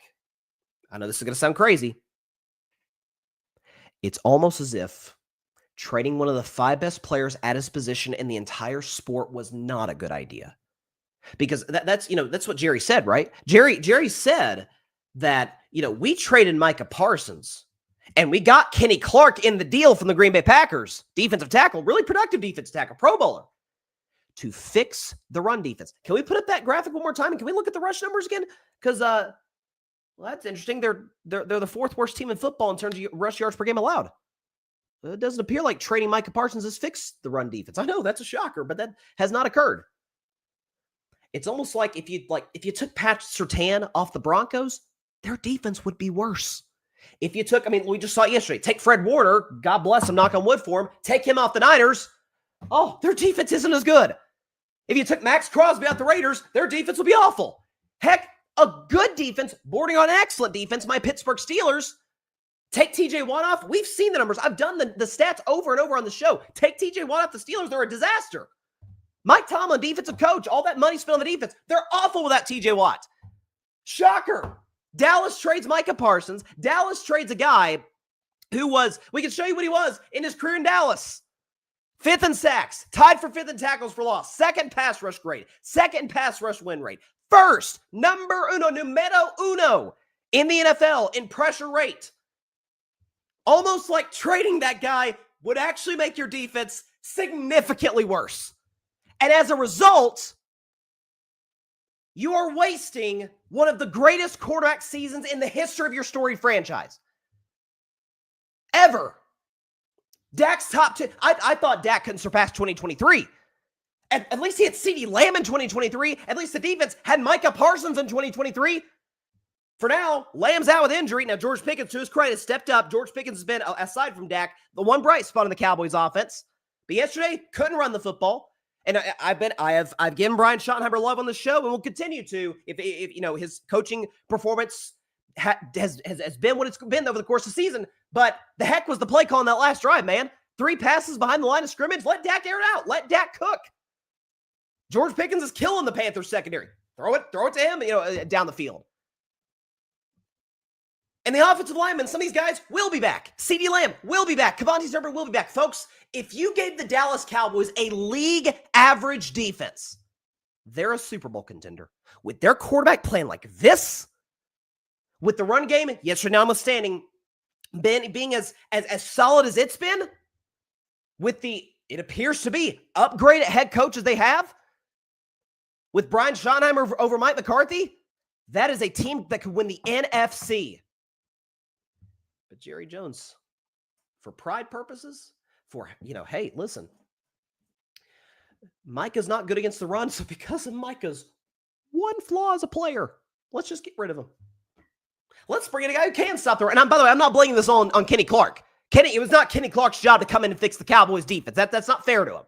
A: I know this is going to sound crazy, it's almost as if trading one of the 5 best players at his position in the entire sport was not a good idea. Because that's what Jerry said, right? Jerry said that, we traded Micah Parsons and we got Kenny Clark in the deal from the Green Bay Packers, defensive tackle, really productive defensive tackle, Pro Bowler, to fix the run defense. Can we put up that graphic one more time? And can we look at the rush numbers again? Because, that's interesting. They're the 4th worst team in football in terms of rush yards per game allowed. It doesn't appear like trading Micah Parsons has fixed the run defense. I know that's a shocker, but that has not occurred. It's almost like if you took Pat Surtain off the Broncos, their defense would be worse. If you took, we just saw it yesterday, take Fred Warner, God bless him, knock on wood for him, take him off the Niners, their defense isn't as good. If you took Max Crosby out the Raiders, their defense would be awful. Heck, a good defense, bordering on excellent defense, my Pittsburgh Steelers. Take TJ Watt off. We've seen the numbers. I've done the stats over and over on the show. Take TJ Watt off the Steelers. They're a disaster. Mike Tomlin, defensive coach, all that money spent on the defense. They're awful without TJ Watt. Shocker. Dallas trades Micah Parsons. Dallas trades a guy who we can show you what he was in his career in Dallas. 5th in sacks, tied for 5th in tackles for loss, 2nd pass rush grade, 2nd pass rush win rate, 1st, numero uno in the NFL in pressure rate. Almost like trading that guy would actually make your defense significantly worse. And as a result, you are wasting one of the greatest quarterback seasons in the history of your storied franchise. Ever. Dak's top 10. I thought Dak couldn't surpass 2023. At least he had CeeDee Lamb in 2023. At least the defense had Micah Parsons in 2023. For now, Lamb's out with injury. Now, George Pickens, to his credit, stepped up. George Pickens has been, aside from Dak, the one bright spot in the Cowboys offense. But yesterday, couldn't run the football. And I've given Brian Schottenheimer love on the show, and will continue to if his coaching performance has been what it's been over the course of the season. But the heck was the play call on that last drive, man. 3 passes behind the line of scrimmage. Let Dak air it out. Let Dak cook. George Pickens is killing the Panthers secondary. Throw it to him, down the field. And the offensive linemen, some of these guys will be back. CeeDee Lamb will be back. Kevontae Turpin will be back. Folks, if you gave the Dallas Cowboys a league average defense, they're a Super Bowl contender. With their quarterback playing like this, with the run game, yesterday notwithstanding, being as solid as it's been, with it appears to be, upgraded head coaches they have, with Brian Schottenheimer over Mike McCarthy, that is a team that could win the NFC. But Jerry Jones, for pride purposes, hey, listen, Micah's not good against the run, so because of Micah's one flaw as a player, let's just get rid of him. Let's bring in a guy who can stop the run. And by the way, I'm not blaming this on Kenny Clark. It was not Kenny Clark's job to come in and fix the Cowboys defense. That's not fair to him.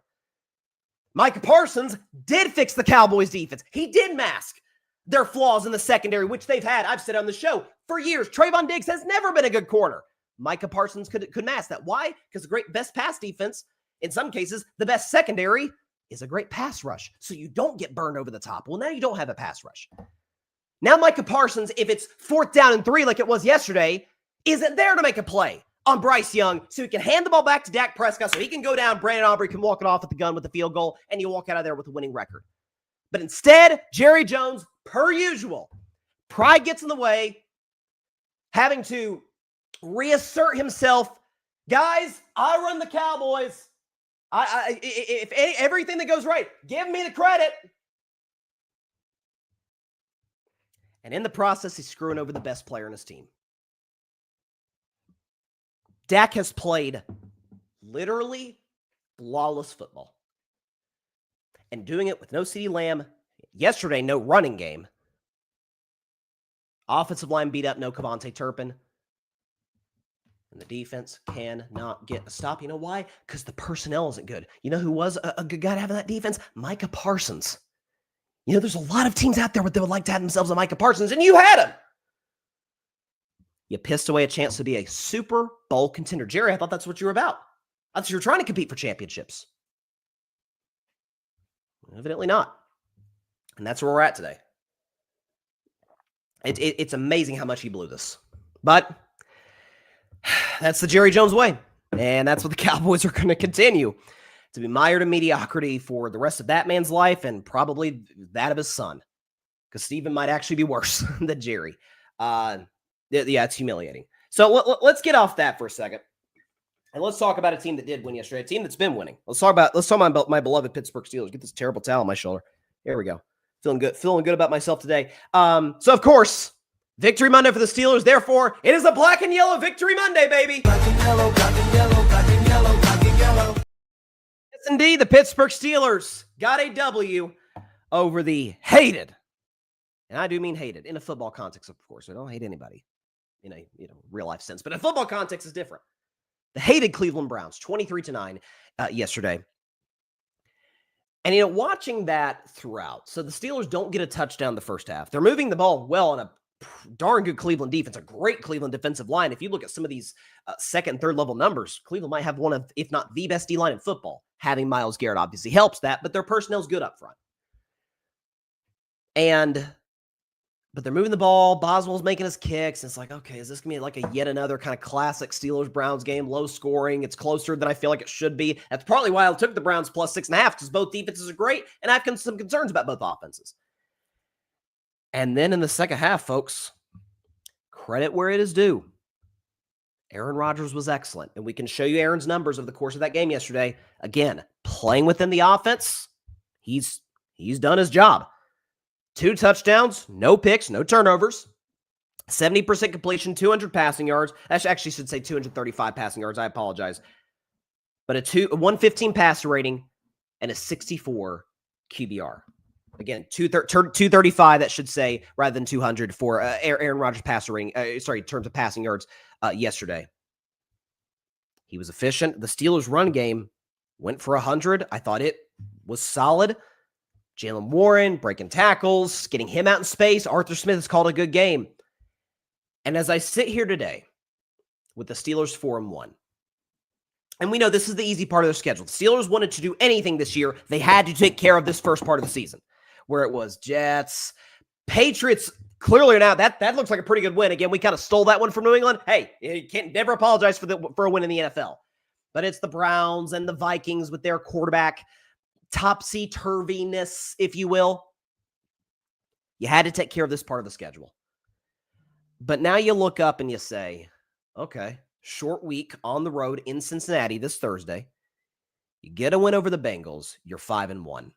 A: Micah Parsons did fix the Cowboys defense. He did mask their flaws in the secondary, which they've had, I've said on the show, for years. Trayvon Diggs has never been a good corner. Micah Parsons could mask that. Why? Because the best pass defense, in some cases, the best secondary is a great pass rush. So you don't get burned over the top. Well, now you don't have a pass rush. Now Micah Parsons, if it's 4th down and 3 like it was yesterday, isn't there to make a play. on Bryce Young so he can hand the ball back to Dak Prescott so he can go down. Brandon Aubrey can walk it off with the gun with the field goal, and you walk out of there with a winning record. But instead, Jerry Jones, per usual, pride gets in the way, having to reassert himself. Guys, I run the Cowboys. If everything that goes right, give me the credit. And in the process, he's screwing over the best player in his team. Dak has played literally flawless football. And doing it with no CeeDee Lamb. Yesterday, no running game. Offensive line beat up, no Kevontae Turpin. And the defense cannot get a stop. You know why? Because the personnel isn't good. You know who was a good guy to have in that defense? Micah Parsons. You know, there's a lot of teams out there that would like to have themselves a Micah Parsons, and you had him. You pissed away a chance to be a Super Bowl contender. Jerry, I thought that's what you were about. I thought you were trying to compete for championships. Evidently not. And that's where we're at today. It's amazing how much he blew this. But that's the Jerry Jones way. And that's what the Cowboys are going to continue to be mired in mediocrity for the rest of that man's life and probably that of his son. Because Steven might actually be worse than Jerry. Yeah, it's humiliating. So let's get off that for a second. And let's talk about a team that did win yesterday, a team that's been winning. Let's talk about my beloved Pittsburgh Steelers. Get this terrible towel on my shoulder. Here we go. Feeling good about myself today. So of course, Victory Monday for the Steelers. Therefore, it is a black and yellow Victory Monday, baby. Black and yellow, black and yellow, black and yellow, black and yellow. Yes, indeed, the Pittsburgh Steelers got a W over the hated, and I do mean hated in a football context, of course. I don't hate anybody in a real life sense, but in football context is different. The hated Cleveland Browns, 23-9 yesterday. And, watching that throughout, so the Steelers don't get a touchdown the first half. They're moving the ball well on a darn good Cleveland defense, a great Cleveland defensive line. If you look at some of these second and third level numbers, Cleveland might have one of, if not the best D-line in football. Having Myles Garrett obviously helps that, but their personnel's good up front. But they're moving the ball. Boswell's making his kicks. It's like, okay, is this going to be like a yet another kind of classic Steelers-Browns game? Low scoring. It's closer than I feel like it should be. That's partly why I took the Browns plus 6.5, because both defenses are great, and I have some concerns about both offenses. And then in the second half, folks, credit where it is due. Aaron Rodgers was excellent, and we can show you Aaron's numbers over the course of that game yesterday. Again, playing within the offense, he's done his job. 2 touchdowns, no picks, no turnovers, 70% completion, 200 passing yards. I actually should say 235 passing yards. I apologize. But a 115 passer rating and a 64 QBR. Again, 235, that should say, rather than 200 for Aaron Rodgers passer rating. In terms of passing yards yesterday. He was efficient. The Steelers' run game went for 100. I thought it was solid. Jalen Warren breaking tackles, getting him out in space. Arthur Smith has called a good game. And as I sit here today with the Steelers 4-1, and we know this is the easy part of their schedule. The Steelers wanted to do anything this year. They had to take care of this first part of the season, where it was Jets, Patriots. Clearly now that looks like a pretty good win. Again, we kind of stole that one from New England. Hey, you can't never apologize for a win in the NFL. But it's the Browns and the Vikings with their quarterback topsy-turviness, if you will. You had to take care of this part of the schedule. But now you look up and you say, okay, short week on the road in Cincinnati this Thursday. You get a win over the Bengals. You're 5-1.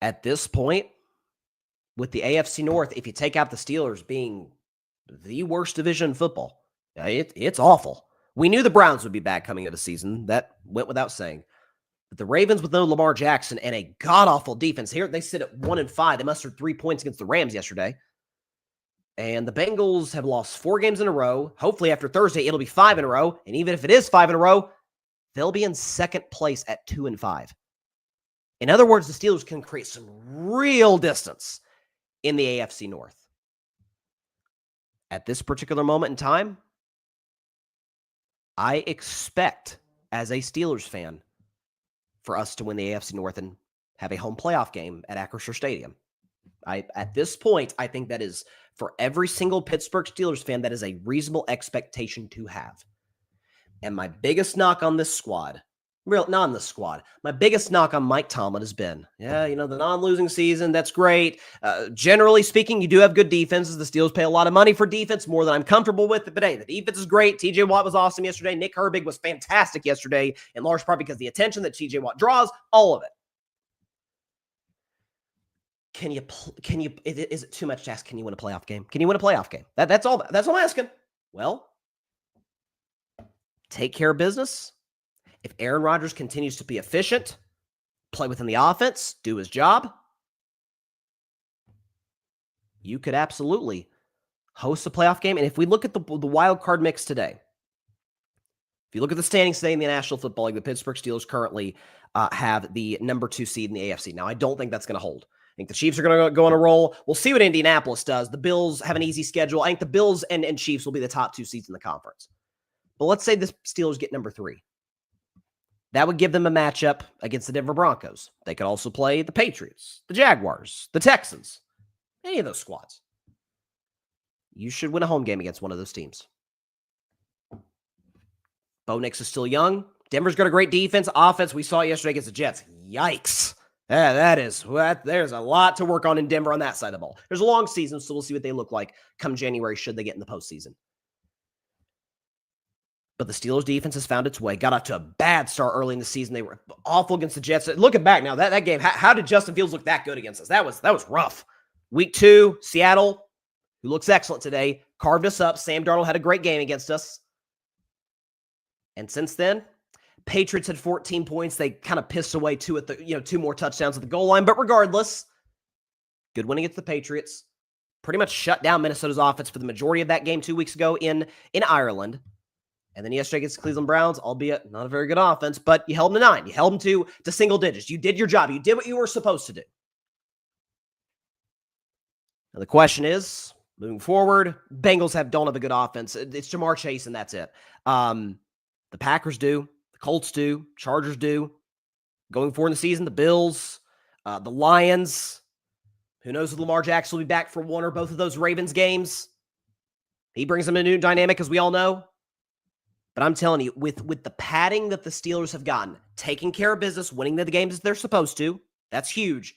A: At this point, with the AFC North, if you take out the Steelers being the worst division in football, it's awful. We knew the Browns would be bad coming into the season. That went without saying. But the Ravens with no Lamar Jackson and a god-awful defense here, they sit at 1-5. They mustered 3 points against the Rams yesterday. And the Bengals have lost 4 games in a row. Hopefully after Thursday, it'll be 5 in a row. And even if it is 5 in a row, they'll be in second place at 2-5. In other words, the Steelers can create some real distance in the AFC North. At this particular moment in time, I expect, as a Steelers fan, for us to win the AFC North and have a home playoff game at Acrisure Stadium. At this point, I think that is For every single Pittsburgh Steelers fan, that is a reasonable expectation to have. And my biggest knock on this squad, my biggest knock on Mike Tomlin has been, the non-losing season, that's great. Generally speaking, you do have good defenses. The Steelers pay a lot of money for defense, more than I'm comfortable with. But hey, the defense is great. TJ Watt was awesome yesterday. Nick Herbig was fantastic yesterday, in large part because the attention that TJ Watt draws, all of it. Is it too much to ask? Can you win a playoff game? Can you win a playoff game? That's all I'm asking. Well, take care of business. If Aaron Rodgers continues to be efficient, play within the offense, do his job, you could absolutely host a playoff game. And if we look at the wild card mix today, if you look at the standings today in the National Football League, the Pittsburgh Steelers currently have the number 2 seed in the AFC. Now, I don't think that's going to hold. I think the Chiefs are going to go on a roll. We'll see what Indianapolis does. The Bills have an easy schedule. I think the Bills and Chiefs will be the top 2 seeds in the conference. But let's say the Steelers get number 3. That would give them a matchup against the Denver Broncos. They could also play the Patriots, the Jaguars, the Texans, any of those squads. You should win a home game against one of those teams. Bo Nix is still young. Denver's got a great defense. Offense, we saw it yesterday against the Jets. Yikes. There's a lot to work on in Denver on that side of the ball. There's a long season, so we'll see what they look like come January should they get in the postseason. But the Steelers defense has found its way. Got off to a bad start early in the season. They were awful against the Jets. Looking back now, that game, how did Justin Fields look that good against us? That was rough. Week 2, Seattle, who looks excellent today, carved us up. Sam Darnold had a great game against us. And since then, Patriots had 14 points. They kind of pissed away 2 more touchdowns at the goal line. But regardless, good win against the Patriots. Pretty much shut down Minnesota's offense for the majority of that game 2 weeks ago in Ireland. And then yesterday against the Cleveland Browns, albeit not a very good offense, but you held them to 9. You held them to single digits. You did your job. You did what you were supposed to do. Now the question is, moving forward, Bengals don't have a good offense. It's Jamar Chase, and that's it. The Packers do. The Colts do. Chargers do. Going forward in the season, the Bills, the Lions. Who knows if Lamar Jackson will be back for one or both of those Ravens games. He brings them a new dynamic, as we all know. But I'm telling you, with the padding that the Steelers have gotten, taking care of business, winning the games as they're supposed to, that's huge.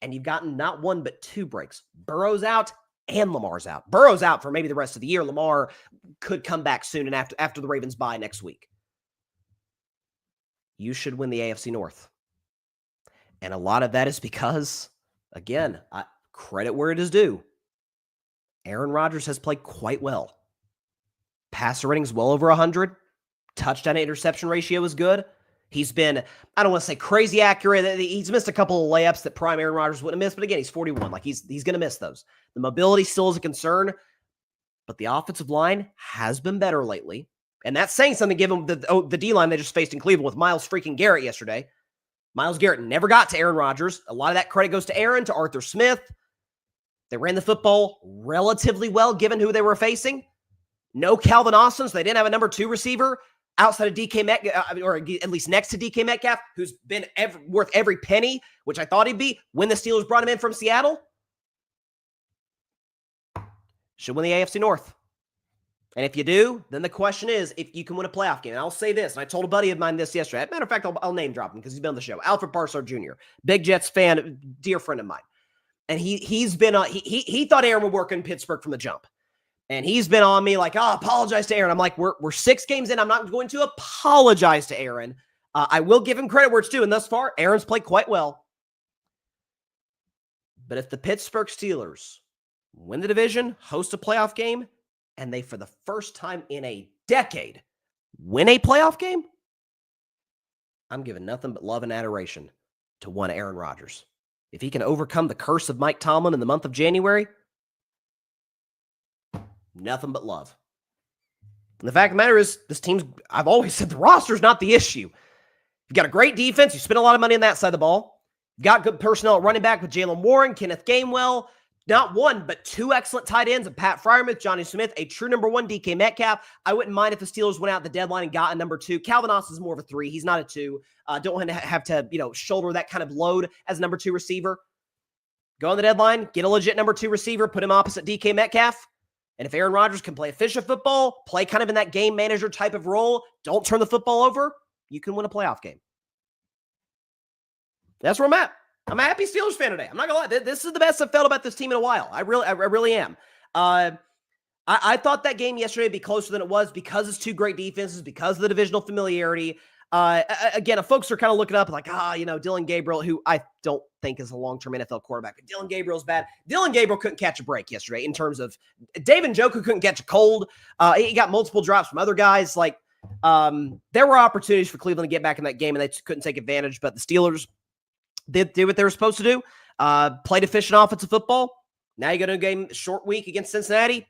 A: And you've gotten not 1, but 2 breaks. Burrow's out and Lamar's out. Burrow's out for maybe the rest of the year. Lamar could come back soon and after the Ravens bye next week. You should win the AFC North. And a lot of that is because, again, credit where it is due. Aaron Rodgers has played quite well. Passer rating's well over 100. Touchdown to interception ratio is good. He's been, I don't want to say crazy accurate. He's missed a couple of layups that prime Aaron Rodgers wouldn't have missed. But again, he's 41. He's going to miss those. The mobility still is a concern. But the offensive line has been better lately. And that's saying something given the D-line they just faced in Cleveland with Myles freaking Garrett yesterday. Myles Garrett never got to Aaron Rodgers. A lot of that credit goes to Aaron, to Arthur Smith. They ran the football relatively well given who they were facing. No Calvin Austin, so they didn't have a number 2 receiver outside of DK Metcalf, or at least next to DK Metcalf, who's been worth every penny, which I thought he'd be when the Steelers brought him in from Seattle. Should win the AFC North. And if you do, then the question is if you can win a playoff game. And I'll say this, and I told a buddy of mine this yesterday. As a matter of fact, I'll name drop him because he's been on the show. Alfred Parsard Jr., big Jets fan, dear friend of mine. And he thought Aaron would work in Pittsburgh from the jump. And he's been on me like, apologize to Aaron. I'm like, we're 6 games in. I'm not going to apologize to Aaron. I will give him credit where it's due. And thus far, Aaron's played quite well. But if the Pittsburgh Steelers win the division, host a playoff game, and they, for the first time in a decade, win a playoff game, I'm giving nothing but love and adoration to one Aaron Rodgers. If he can overcome the curse of Mike Tomlin in the month of January, nothing but love. And the fact of the matter is, this team's, I've always said the roster's not the issue. You've got a great defense. You spend a lot of money on that side of the ball. You've got good personnel at running back with Jalen Warren, Kenneth Gainwell, not 1, but 2 excellent tight ends of Pat Freiermuth, Johnny Smith, a true number 1, DK Metcalf. I wouldn't mind if the Steelers went out the deadline and got a number 2. Calvin Austin's more of a 3. He's not a 2. Don't want to have to, shoulder that kind of load as a number 2 receiver. Go on the deadline, get a legit number 2 receiver, put him opposite DK Metcalf. And if Aaron Rodgers can play efficient football, play kind of in that game manager type of role, don't turn the football over, you can win a playoff game. That's where I'm at. I'm a happy Steelers fan today. I'm not going to lie. This is the best I've felt about this team in a while. I really am. I thought that game yesterday would be closer than it was because it's 2 great defenses, because of the divisional familiarity. Again, if folks are kind of looking up like, Dylan Gabriel, who I don't think is a long-term NFL quarterback. Dylan Gabriel's bad. Dylan Gabriel couldn't catch a break yesterday in terms of David Njoku couldn't catch a cold. He got multiple drops from other guys. There were opportunities for Cleveland to get back in that game, and they couldn't take advantage. But the Steelers did what they were supposed to do. Played efficient offensive football. Now you go to a game, short week against Cincinnati.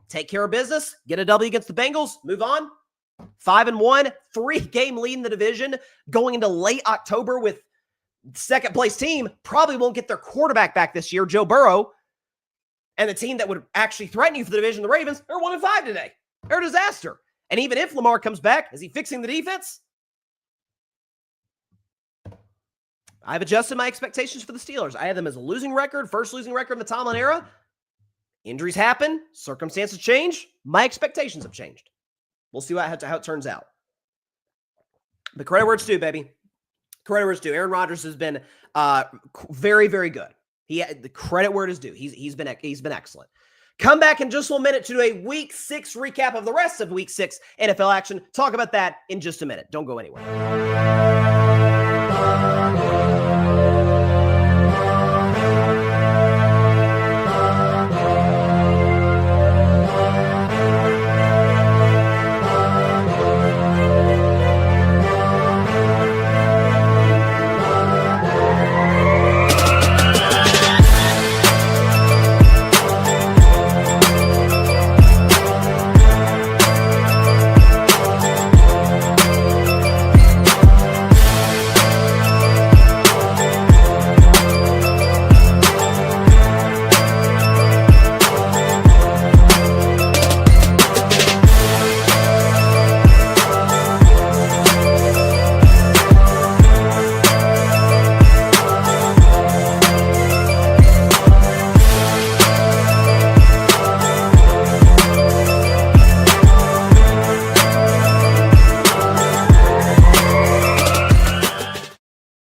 A: Take care of business. Get a W against the Bengals. Move on. 5-1, 3-game lead in the division. Going into late October with second-place team. Probably won't get their quarterback back this year, Joe Burrow. And the team that would actually threaten you for the division, the Ravens, are 1-5 today. They're a disaster. And even if Lamar comes back, is he fixing the defense? I've adjusted my expectations for the Steelers. I had them as a losing record, first losing record in the Tomlin era. Injuries happen. Circumstances change. My expectations have changed. We'll see how it turns out. But credit where it's due, baby. Credit where it's due. Aaron Rodgers has been very, very good. The credit where it is due. He's been excellent. Come back in just 1 minute to do a Week 6 recap of the rest of Week 6 NFL action. Talk about that in just a minute. Don't go anywhere.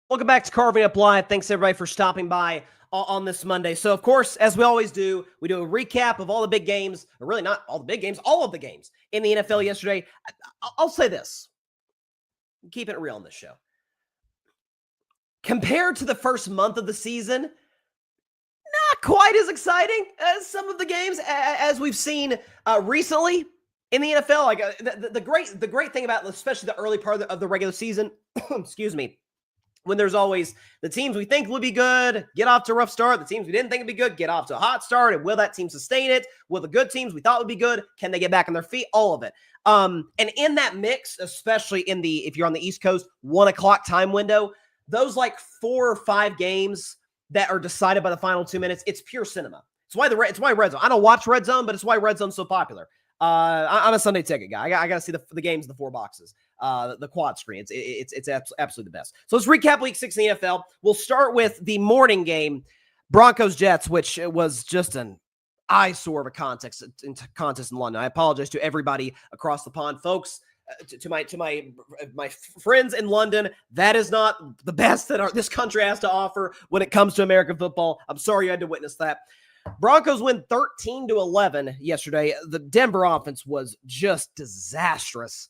A: Welcome back to Carving Up Live. Thanks, everybody, for stopping by on this Monday. So, of course, as we always do, we do a recap of all the big games, or really not all the big games, all of the games in the NFL yesterday. I'll say this. Keeping it real on this show. Compared to the first month of the season, not quite as exciting as some of the games as we've seen recently in the NFL. Like the great thing about, especially the early part of the regular season, excuse me, when there's always the teams we think will be good, get off to a rough start. The teams we didn't think would be good, get off to a hot start. And will that team sustain it? Will the good teams we thought would be good, can they get back on their feet? All of it. And in that mix, especially if you're on the East Coast, 1 o'clock time window, those 4 or 5 games that are decided by the final 2 minutes, it's pure cinema. It's why Red Zone. I don't watch Red Zone, but it's why Red Zone's so popular. I'm a Sunday ticket guy. I got to see the games in the 4 boxes. The quad screen. It's absolutely the best. So let's recap Week 6 in the NFL. We'll start with the morning game, Broncos-Jets, which was just an eyesore of a contest in London. I apologize to everybody across the pond, folks. To my friends in London, that is not the best that this country has to offer when it comes to American football. I'm sorry you had to witness that. Broncos win 13-11 yesterday. The Denver offense was just disastrous.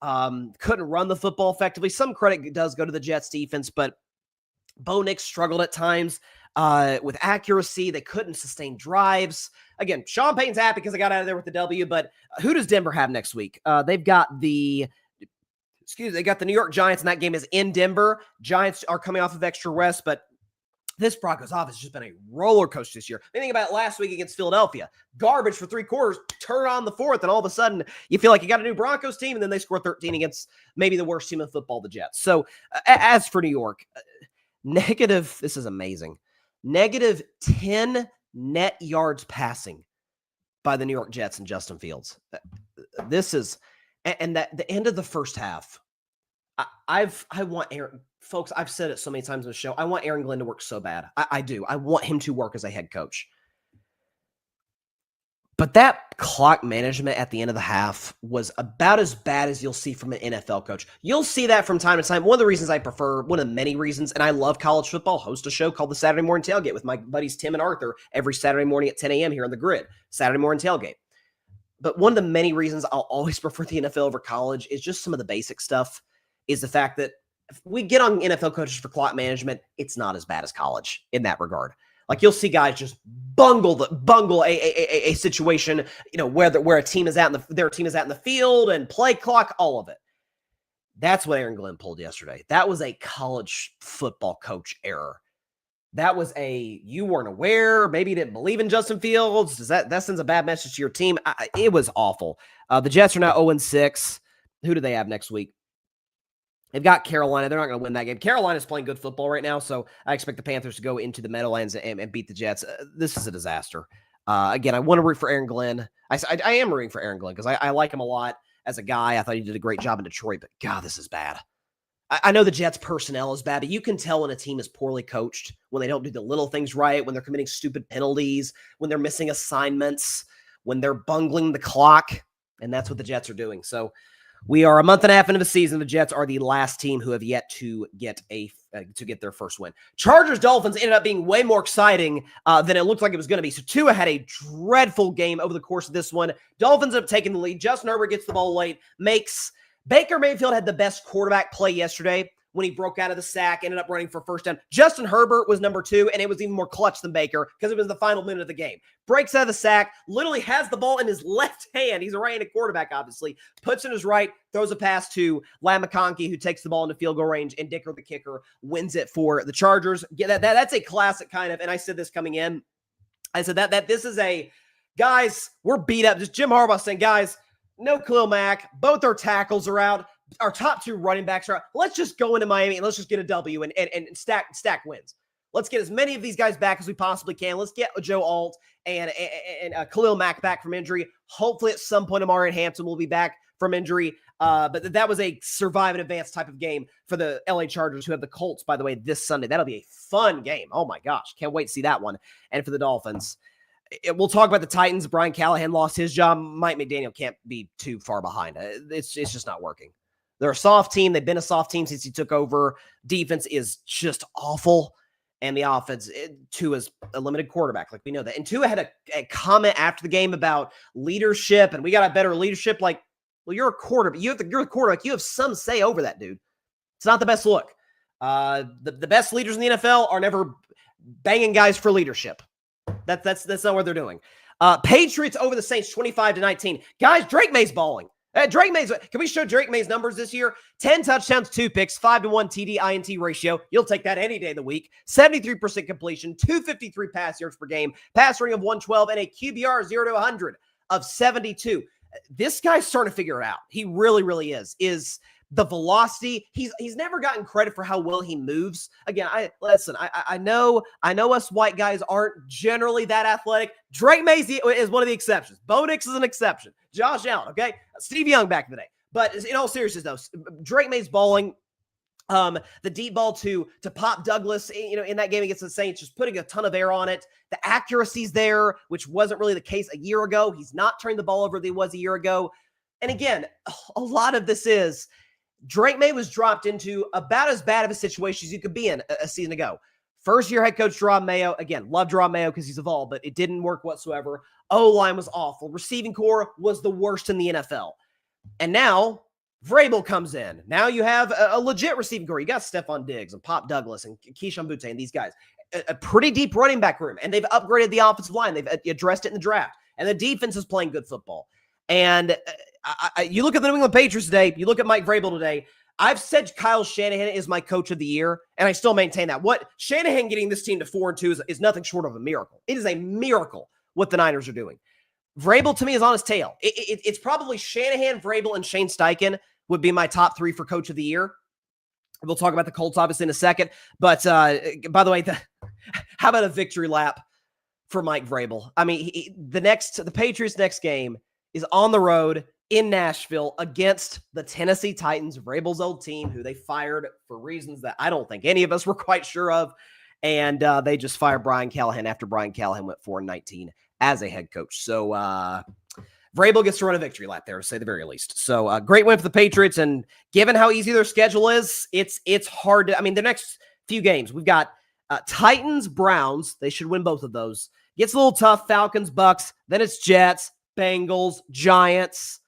A: Couldn't run the football effectively. Some credit does go to the Jets defense, but Bo Nix struggled at times with accuracy. They couldn't sustain drives. Again, Sean Payton's happy because they got out of there with the W, but who does Denver have next week? They've got the New York Giants, and that game is in Denver. Giants are coming off of extra rest, but this Broncos offense has just been a roller coaster this year. Think about it last week against Philadelphia. Garbage for 3 quarters, turn on the 4th, and all of a sudden you feel like you got a new Broncos team, and then they score 13 against maybe the worst team in football, the Jets. So as for New York, this is amazing. -10 net yards passing by the New York Jets and Justin Fields. This is, and that the end of the first half, I want Aaron, folks, I've said it so many times on the show. I want Aaron Glenn to work so bad. I do. I want him to work as a head coach. But that clock management at the end of the half was about as bad as you'll see from an NFL coach. You'll see that from time to time. One of the reasons I prefer, one of the many reasons, and I love college football, host a show called the Saturday Morning Tailgate with my buddies Tim and Arthur every Saturday morning at 10 a.m. here on the Grid, Saturday Morning Tailgate. But one of the many reasons I'll always prefer the NFL over college is just some of the basic stuff, is the fact that if we get on NFL coaches for clock management, it's not as bad as college in that regard. Like you'll see guys just bungle a situation, where a team is out their team is out in the field and play clock, all of it. That's what Aaron Glenn pulled yesterday. That was a college football coach error. That was you weren't aware, maybe you didn't believe in Justin Fields. That sends a bad message to your team. It was awful. The Jets are now 0-6. Who do they have next week? They've got Carolina. They're not going to win that game. Carolina's playing good football right now, so I expect the Panthers to go into the Meadowlands and beat the Jets. This is a disaster. Again, I want to root for Aaron Glenn. I am rooting for Aaron Glenn because I like him a lot as a guy. I thought he did a great job in Detroit, but God, this is bad. I know the Jets' personnel is bad, but you can tell when a team is poorly coached, when they don't do the little things right, when they're committing stupid penalties, when they're missing assignments, when they're bungling the clock, and that's what the Jets are doing. So we are a month and a half into the season. The Jets are the last team who have yet to get their first win. Chargers-Dolphins ended up being way more exciting than it looked like it was going to be. So Tua had a dreadful game over the course of this one. Dolphins end up taking the lead. Justin Herbert gets the ball late. Baker Mayfield had the best quarterback play yesterday when he broke out of the sack, ended up running for first down. Justin Herbert was number 2, and it was even more clutch than Baker because it was the final minute of the game. Breaks out of the sack, literally has the ball in his left hand. He's a right-handed quarterback, obviously. Puts in his right, throws a pass to Lam McConkey, who takes the ball into field goal range, and Dicker, the kicker, wins it for the Chargers. Yeah, that's a classic kind of, and I said this coming in. I said that this is guys, we're beat up. Just Jim Harbaugh saying, guys, no Khalil Mack. Both our tackles are out. Our top 2 running backs are out. Let's just go into Miami and let's just get a W and stack wins. Let's get as many of these guys back as we possibly can. Let's get Joe Alt and Khalil Mack back from injury. Hopefully at some point Amari Hampton will be back from injury. But that was a survive and advance type of game for the LA Chargers, who have the Colts, by the way, this Sunday. That'll be a fun game. Oh my gosh. Can't wait to see that one. And for the Dolphins, we'll talk about the Titans. Brian Callahan lost his job. Mike McDaniel can't be too far behind. It's just not working. They're a soft team. They've been a soft team since he took over. Defense is just awful. And the offense, Tua's a limited quarterback. Like, we know that. And Tua had a comment after the game about leadership, and we got a better leadership. Like, well, you're a quarterback. You're the quarterback. You have some say over that, dude. It's not the best look. The best leaders in the NFL are never banging guys for leadership. That's not what they're doing. Patriots over the Saints 25-19. Guys, Drake May's balling. Can we show Drake May's numbers this year? 10 touchdowns, 2 picks, 5-1 TD-INT ratio. You'll take that any day of the week. 73% completion, 253 pass yards per game, pass rating of 112, and a QBR 0-100 of 72. This guy's starting to figure it out. He really, really is the velocity. He's never gotten credit for how well he moves. Again, I know us white guys aren't generally that athletic. Drake May is one of the exceptions. Bo Nix is an exception. Josh Allen, okay? Steve Young back in the day. But in all seriousness, though, Drake May's balling. The deep ball to Pop Douglas, in that game against the Saints, just putting a ton of air on it. The accuracy's there, which wasn't really the case a year ago. He's not turning the ball over that he was a year ago. And again, a lot of this is Drake May was dropped into about as bad of a situation as you could be in a season ago. First-year head coach Jerome Mayo. Again, love Jerome Mayo because he's evolved, but it didn't work whatsoever. O-line was awful. Receiving core was the worst in the NFL. And now Vrabel comes in. Now you have a legit receiving core. You got Stephon Diggs and Pop Douglas and Keyshawn Butte and these guys. A pretty deep running back room. And they've upgraded the offensive line. They've addressed it in the draft. And the defense is playing good football. And you look at the New England Patriots today, you look at Mike Vrabel today, I've said Kyle Shanahan is my coach of the year, and I still maintain that. What Shanahan getting this team to 4-2 is nothing short of a miracle. It is a miracle what the Niners are doing. Vrabel, to me, is on his tail. It's probably Shanahan, Vrabel, and Shane Steichen would be my top 3 for coach of the year. We'll talk about the Colts, obviously, in a second. But, by the way, how about a victory lap for Mike Vrabel? I mean, the Patriots' next game is on the road in Nashville against the Tennessee Titans, Vrabel's old team, who they fired for reasons that I don't think any of us were quite sure of. And they just fired Brian Callahan after Brian Callahan went 4-19 as a head coach. So Vrabel gets to run a victory lap there, to say the very least. So great win for the Patriots. And given how easy their schedule is, it's hard to, I mean, the next few games, we've got Titans, Browns. They should win both of those. Gets a little tough. Falcons, Bucks. Then it's Jets, Bengals, Giants.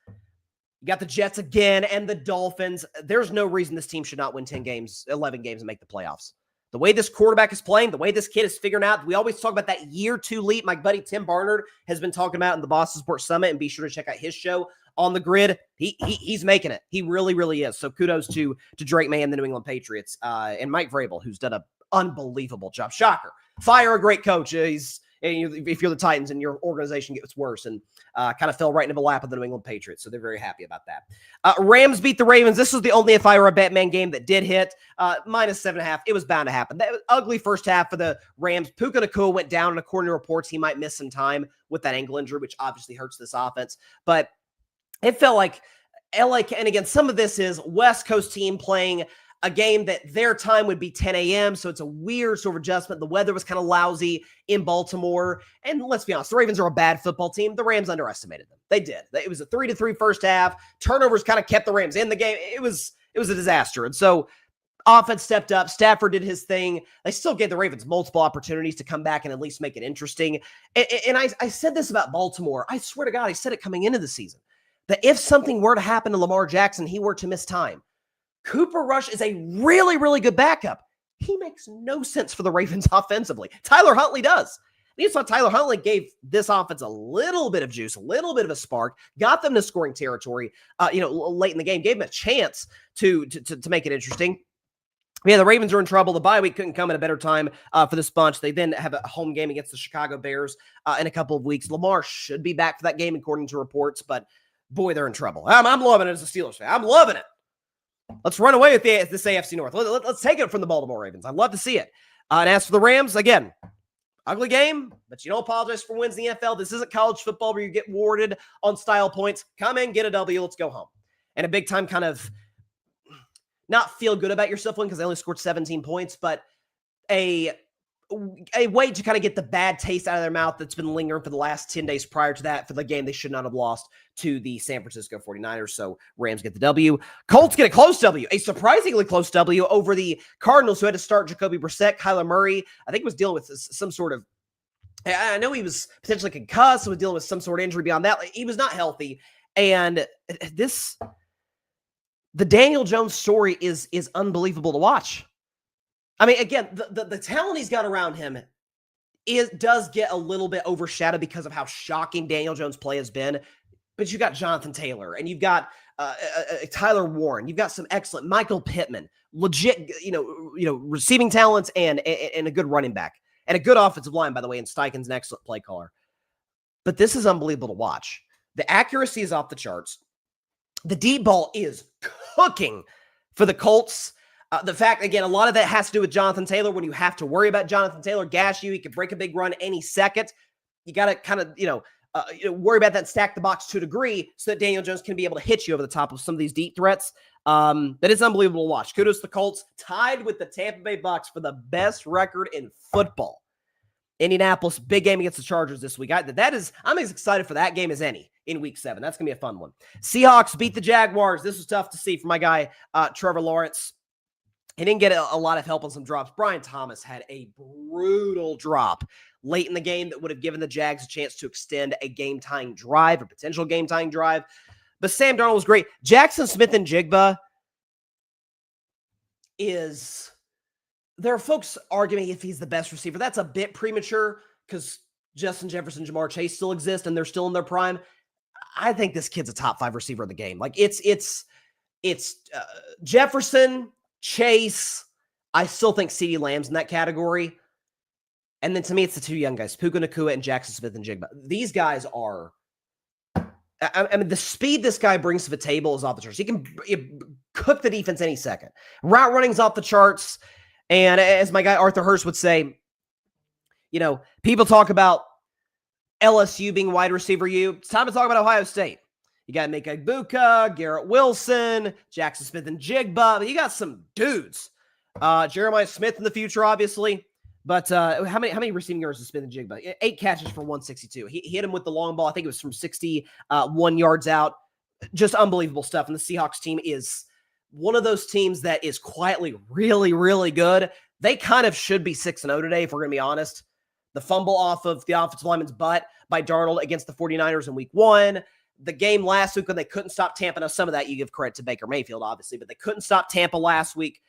A: You got the Jets again and the Dolphins. There's no reason this team should not win 10 games, 11 games and make the playoffs. The way this quarterback is playing, the way this kid is figuring out, we always talk about that year 2 leap. My buddy Tim Barnard has been talking about in the Boston Sports Summit, and be sure to check out his show On the Grid. He's making it. He really, really is. So kudos to Drake May and the New England Patriots and Mike Vrabel, who's done an unbelievable job. Shocker. Fire a great coach. If you're the Titans and your organization gets worse, and kind of fell right into the lap of the New England Patriots. So they're very happy about that. Rams beat the Ravens. This was the only if I were a Batman game that did hit. -7.5. It was bound to happen. That was ugly first half for the Rams. Puka Nacua went down, and according to reports, he might miss some time with that ankle injury, which obviously hurts this offense. But it felt like LA, and again, some of this is West Coast team playing a game that their time would be 10 a.m., so it's a weird sort of adjustment. The weather was kind of lousy in Baltimore, and let's be honest, the Ravens are a bad football team. The Rams underestimated them. They did. It was a 3-3 first half. Turnovers kind of kept the Rams in the game. It was a disaster, and so offense stepped up. Stafford did his thing. They still gave the Ravens multiple opportunities to come back and at least make it interesting. And I said this about Baltimore. I swear to God, I said it coming into the season, that if something were to happen to Lamar Jackson, he were to miss time, Cooper Rush is a really, really good backup. He makes no sense for the Ravens offensively. Tyler Huntley does. And you saw Tyler Huntley gave this offense a little bit of juice, a little bit of a spark, got them to scoring territory, late in the game, gave them a chance to make it interesting. Yeah, the Ravens are in trouble. The bye week couldn't come at a better time for this bunch. They then have a home game against the Chicago Bears in a couple of weeks. Lamar should be back for that game, according to reports, but boy, they're in trouble. I'm loving it as a Steelers fan. I'm loving it. Let's run away with this AFC North. Let's take it from the Baltimore Ravens. I'd love to see it. And as for the Rams, again, ugly game, but you don't apologize for wins in the NFL. This isn't college football where you get rewarded on style points. Come in, get a W, let's go home. And a big time kind of not feel good about yourself win because they only scored 17 points, but a way to kind of get the bad taste out of their mouth that's been lingering for the last 10 days prior to that for the game they should not have lost to the San Francisco 49ers. So Rams get the W. Colts get a close W, a surprisingly close W over the Cardinals, who had to start Jacoby Brissett. Kyler Murray, I think, was dealing with some sort of, I know he was potentially concussed, was dealing with some sort of injury beyond that. He was not healthy. And the Daniel Jones story is unbelievable to watch. I mean, again, the talent he's got around him does get a little bit overshadowed because of how shocking Daniel Jones' play has been. But you've got Jonathan Taylor, and you've got Tyler Warren. You've got some excellent Michael Pittman, legit, receiving talents and a good running back and a good offensive line, by the way. And Steichen's an excellent play caller. But this is unbelievable to watch. The accuracy is off the charts. The deep ball is cooking for the Colts. The fact, again, a lot of that has to do with Jonathan Taylor. When you have to worry about Jonathan Taylor gash you, he could break a big run any second. You got to kind of, worry about that and stack the box to a degree so that Daniel Jones can be able to hit you over the top of some of these deep threats. That is unbelievable to watch. Kudos to the Colts, tied with the Tampa Bay Bucks for the best record in football. Indianapolis, big game against the Chargers this week. I'm as excited for that game as any in Week 7. That's going to be a fun one. Seahawks beat the Jaguars. This was tough to see for my guy, Trevor Lawrence. He didn't get a lot of help on some drops. Brian Thomas had a brutal drop late in the game that would have given the Jags a chance to extend a game-tying drive, a potential game-tying drive. But Sam Darnold was great. Jackson Smith-Njigba there are folks arguing if he's the best receiver. That's a bit premature because Justin Jefferson, Jamar Chase still exist and they're still in their prime. I think this kid's a top 5 receiver in the game. Like it's Jefferson, Chase. I still think CeeDee Lamb's in that category. And then to me, it's the two young guys, Puka Nacua and Jackson Smith-Njigba. These guys are, I mean, the speed this guy brings to the table is off the charts. He can cook the defense any second. Route running's off the charts. And as my guy Arthur Hurst would say, people talk about LSU being wide receiver U. It's time to talk about Ohio State. You got Mika Igbukah, Garrett Wilson, Jackson Smith and Jigba. You got some dudes. Jeremiah Smith in the future, obviously. But how many receiving yards does Smith and Jigba? 8 catches for 162. He hit him with the long ball. I think it was from 61 yards out. Just unbelievable stuff. And the Seahawks team is one of those teams that is quietly really, really good. They kind of should be 6-0 today, if we're going to be honest. The fumble off of the offensive lineman's butt by Darnold against the 49ers in week 1. The game last week when they couldn't stop Tampa. Now, some of that you give credit to Baker Mayfield, obviously, but they couldn't stop Tampa last week.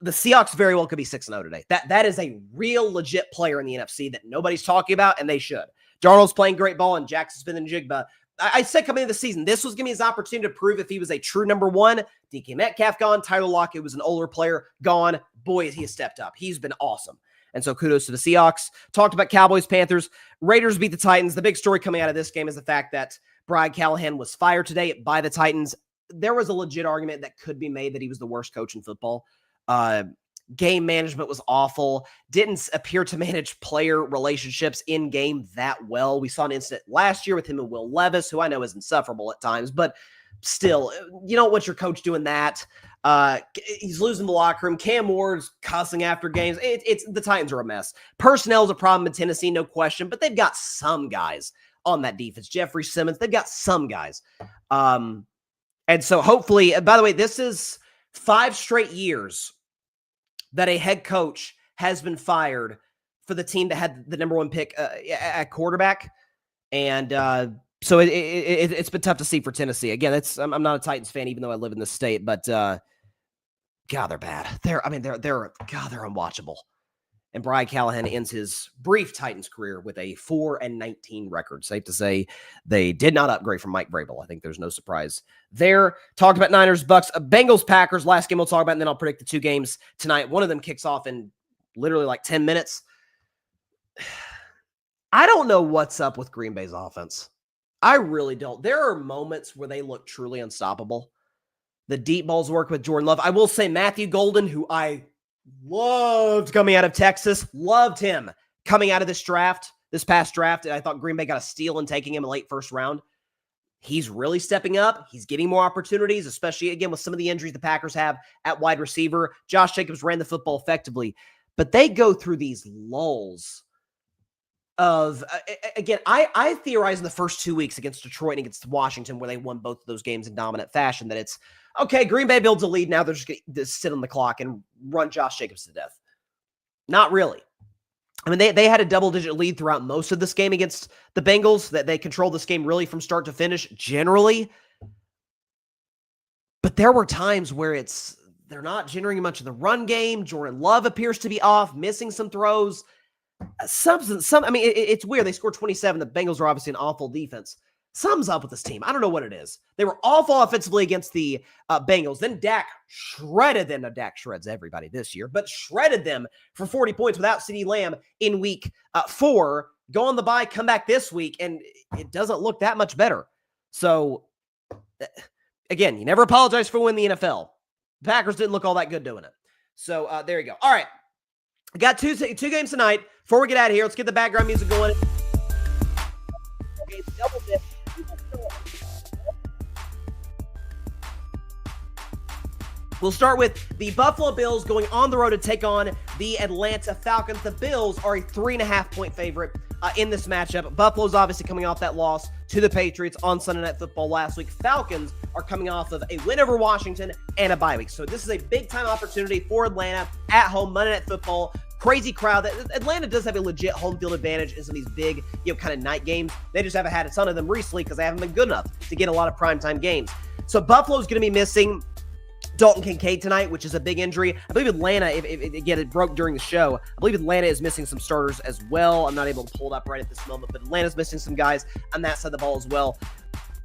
A: The Seahawks very well could be 6-0 today. That is a real legit player in the NFC that nobody's talking about, and they should. Darnold's playing great ball, and Jackson Smith and Jigba. I said coming into the season, this was going to be his opportunity to prove if he was a true number one. DK Metcalf gone. Tyler Lockett was an older player gone. Boy, he has stepped up. He's been awesome. And so kudos to the Seahawks. Talked about Cowboys, Panthers. Raiders beat the Titans. The big story coming out of this game is the fact that Brian Callahan was fired today by the Titans. There was a legit argument that could be made that he was the worst coach in football. Game management was awful. Didn't appear to manage player relationships in game that well. We saw an incident last year with him and Will Levis, who I know is insufferable at times, but still, you don't want your coach doing that. He's losing the locker room. Cam Ward's cussing after games. It's the Titans are a mess. Personnel's a problem in Tennessee, no question, but they've got some guys on that defense. Jeffrey Simmons, they've got some guys. And so hopefully, by the way, this is 5 straight years that a head coach has been fired for the team that had the number 1 pick at quarterback. And so it's been tough to see for Tennessee. Again, I'm not a Titans fan, even though I live in this state, but God, they're bad. They're unwatchable. And Brian Callahan ends his brief Titans career with a 4-19 record. Safe to say they did not upgrade from Mike Vrabel. I think there's no surprise there. Talked about Niners, Bucks, Bengals, Packers. Last game we'll talk about, and then I'll predict the 2 games tonight. One of them kicks off in literally like 10 minutes. I don't know what's up with Green Bay's offense. I really don't. There are moments where they look truly unstoppable. The deep balls work with Jordan Love. I will say Matthew Golden, who I loved coming out of Texas. Loved him coming out of this past draft. And I thought Green Bay got a steal in taking him in late first round. He's really stepping up. He's getting more opportunities, especially, again, with some of the injuries the Packers have at wide receiver. Josh Jacobs ran the football effectively. But they go through these lulls of, again, I theorized in the first 2 weeks against Detroit and against Washington, where they won both of those games in dominant fashion, that it's, okay, Green Bay builds a lead. Now they're just going to sit on the clock and run Josh Jacobs to death. Not really. I mean, they had a double-digit lead throughout most of this game against the Bengals, that they controlled this game really from start to finish, generally. But there were times where they're not generating much of the run game. Jordan Love appears to be off, missing some throws. It's weird. They scored 27. The Bengals are obviously an awful defense. Something's up with this team. I don't know what it is. They were awful offensively against the Bengals. Then Dak shredded them. Now, Dak shreds everybody this year, but shredded them for 40 points without CeeDee Lamb in week 4. Go on the bye, come back this week, and it doesn't look that much better. So, again, you never apologize for winning the NFL. The Packers didn't look all that good doing it. So, there you go. All right. We got two games tonight. Before we get out of here, let's get the background music going. Okay, double dip. We'll start with the Buffalo Bills going on the road to take on the Atlanta Falcons. The Bills are a 3.5-point favorite in this matchup. Buffalo's obviously coming off that loss to the Patriots on Sunday Night Football last week. Falcons are coming off of a win over Washington and a bye week. So this is a big-time opportunity for Atlanta at home, Monday Night Football. Crazy crowd. Atlanta does have a legit home field advantage in some of these big, kind of night games. They just haven't had a ton of them recently because they haven't been good enough to get a lot of primetime games. So Buffalo's going to be missing Dalton Kincaid tonight, which is a big injury. I believe Atlanta, again, it broke during the show. I believe Atlanta is missing some starters as well. I'm not able to pull it up right at this moment, but Atlanta's missing some guys on that side of the ball as well.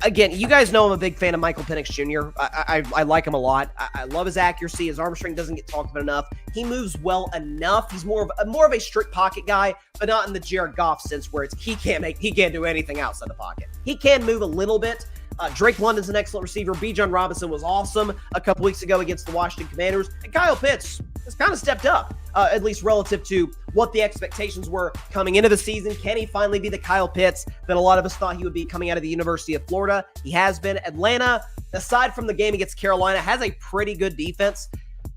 A: Again, you guys know I'm a big fan of Michael Penix Jr. I like him a lot. I love his accuracy. His arm strength doesn't get talked about enough. He moves well enough. He's more of a strict pocket guy, but not in the Jared Goff sense where he can't do anything outside the pocket. He can move a little bit. Drake London's an excellent receiver. Bijan Robinson was awesome a couple weeks ago against the Washington Commanders. And Kyle Pitts has kind of stepped up, at least relative to what the expectations were coming into the season. Can he finally be the Kyle Pitts that a lot of us thought he would be coming out of the University of Florida? He has been. Atlanta, aside from the game against Carolina, has a pretty good defense,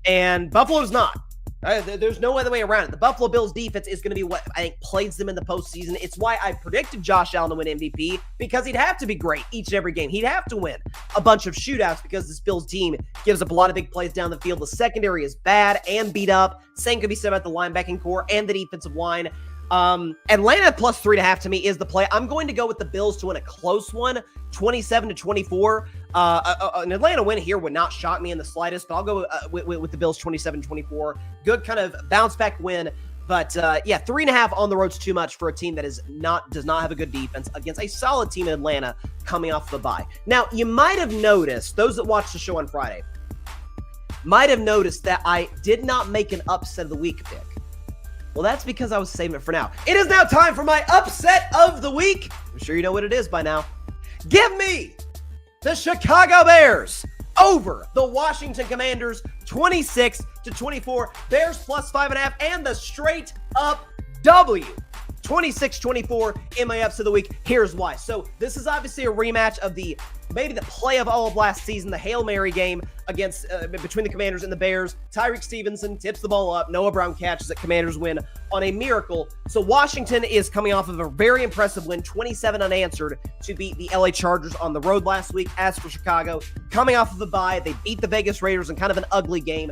A: and Buffalo's not. There's no other way around it. The Buffalo Bills defense is going to be what I think plays them in the postseason. It's why I predicted Josh Allen to win MVP, because he'd have to be great each and every game. He'd have to win a bunch of shootouts because this Bills team gives up a lot of big plays down the field. The secondary is bad and beat up. Same could be said about the linebacking core and the defensive line. Atlanta plus 3.5 to me is the play. I'm going to go with the Bills to win a close one, 27-24. An Atlanta win here would not shock me in the slightest, but I'll go with the Bills 27-24. Good kind of bounce back win. But yeah, 3.5 on the road's too much for a team that does not have a good defense against a solid team in Atlanta coming off the bye. Now, you might have noticed, those that watched the show on Friday, might have noticed that I did not make an upset of the week pick. Well, that's because I was saving it for now. It is now time for my upset of the week. I'm sure you know what it is by now. Give me the Chicago Bears over the Washington Commanders, 26-24. Bears plus 5.5 and the straight up W. 26-24 in my ups of the week. Here's why. So this is obviously a rematch of maybe the play of all of last season, the Hail Mary game against between the Commanders and the Bears. Tyreek Stevenson tips the ball up. Noah Brown catches it. Commanders win on a miracle. So Washington is coming off of a very impressive win, 27 unanswered, to beat the LA Chargers on the road last week. As for Chicago, coming off of a bye, they beat the Vegas Raiders in kind of an ugly game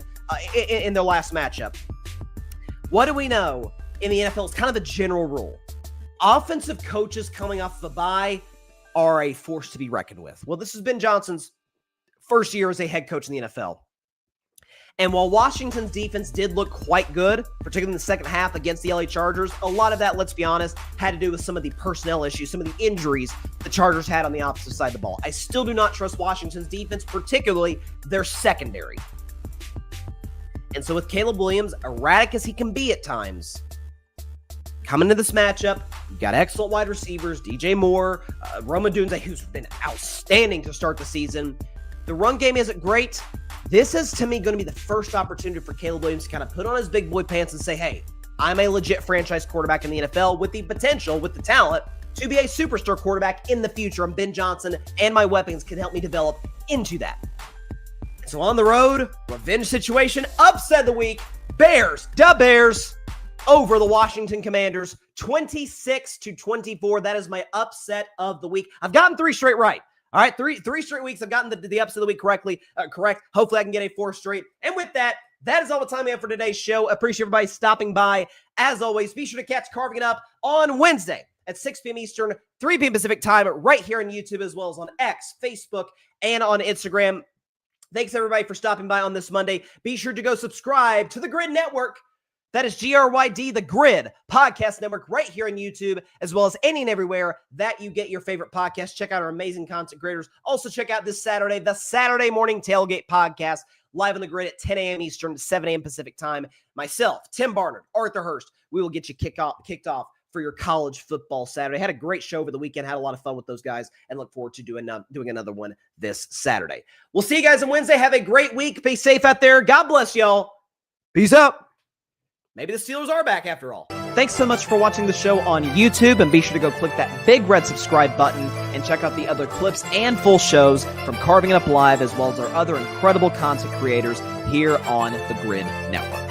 A: in their last matchup. What do we know in the NFL? It's kind of a general rule. Offensive coaches coming off the bye are a force to be reckoned with. Well, this is Ben Johnson's first year as a head coach in the NFL. And while Washington's defense did look quite good, particularly in the second half against the LA Chargers, a lot of that, let's be honest, had to do with some of the personnel issues, some of the injuries the Chargers had on the opposite side of the ball. I still do not trust Washington's defense, particularly their secondary. And so with Caleb Williams, erratic as he can be at times, coming into this matchup, you've got excellent wide receivers, DJ Moore, Roma Dunze, who's been outstanding to start the season. The run game isn't great. This is, to me, going to be the first opportunity for Caleb Williams to kind of put on his big boy pants and say, hey, I'm a legit franchise quarterback in the NFL with the potential, with the talent, to be a superstar quarterback in the future. And Ben Johnson and my weapons can help me develop into that. So on the road, revenge situation, upset of the week, Bears, da Bears, over the Washington Commanders, 26-24. That is my upset of the week. I've gotten 3 straight right. All right, three straight weeks. I've gotten the upset of the week correct. Hopefully I can get a 4th straight. And with that, that is all the time we have for today's show. Appreciate everybody stopping by. As always, be sure to catch Carving It Up on Wednesday at 6 p.m. Eastern, 3 p.m. Pacific time, right here on YouTube, as well as on X, Facebook, and on Instagram. Thanks, everybody, for stopping by on this Monday. Be sure to go subscribe to the Grid Network. That is GRYD, the Grid Podcast Network, right here on YouTube, as well as any and everywhere that you get your favorite podcast. Check out our amazing content creators. Also, check out this Saturday, the Saturday Morning Tailgate Podcast, live on the Grid at 10 a.m. Eastern, 7 a.m. Pacific time. Myself, Tim Barnard, Arthur Hurst, we will get you kicked off for your college football Saturday. Had a great show over the weekend, had a lot of fun with those guys, and look forward to doing another one this Saturday. We'll see you guys on Wednesday. Have a great week. Be safe out there. God bless y'all. Peace out. Maybe the Steelers are back after all. Thanks so much for watching the show on YouTube, and be sure to go click that big red subscribe button and check out the other clips and full shows from Carving It Up Live, as well as our other incredible content creators here on the Grid Network.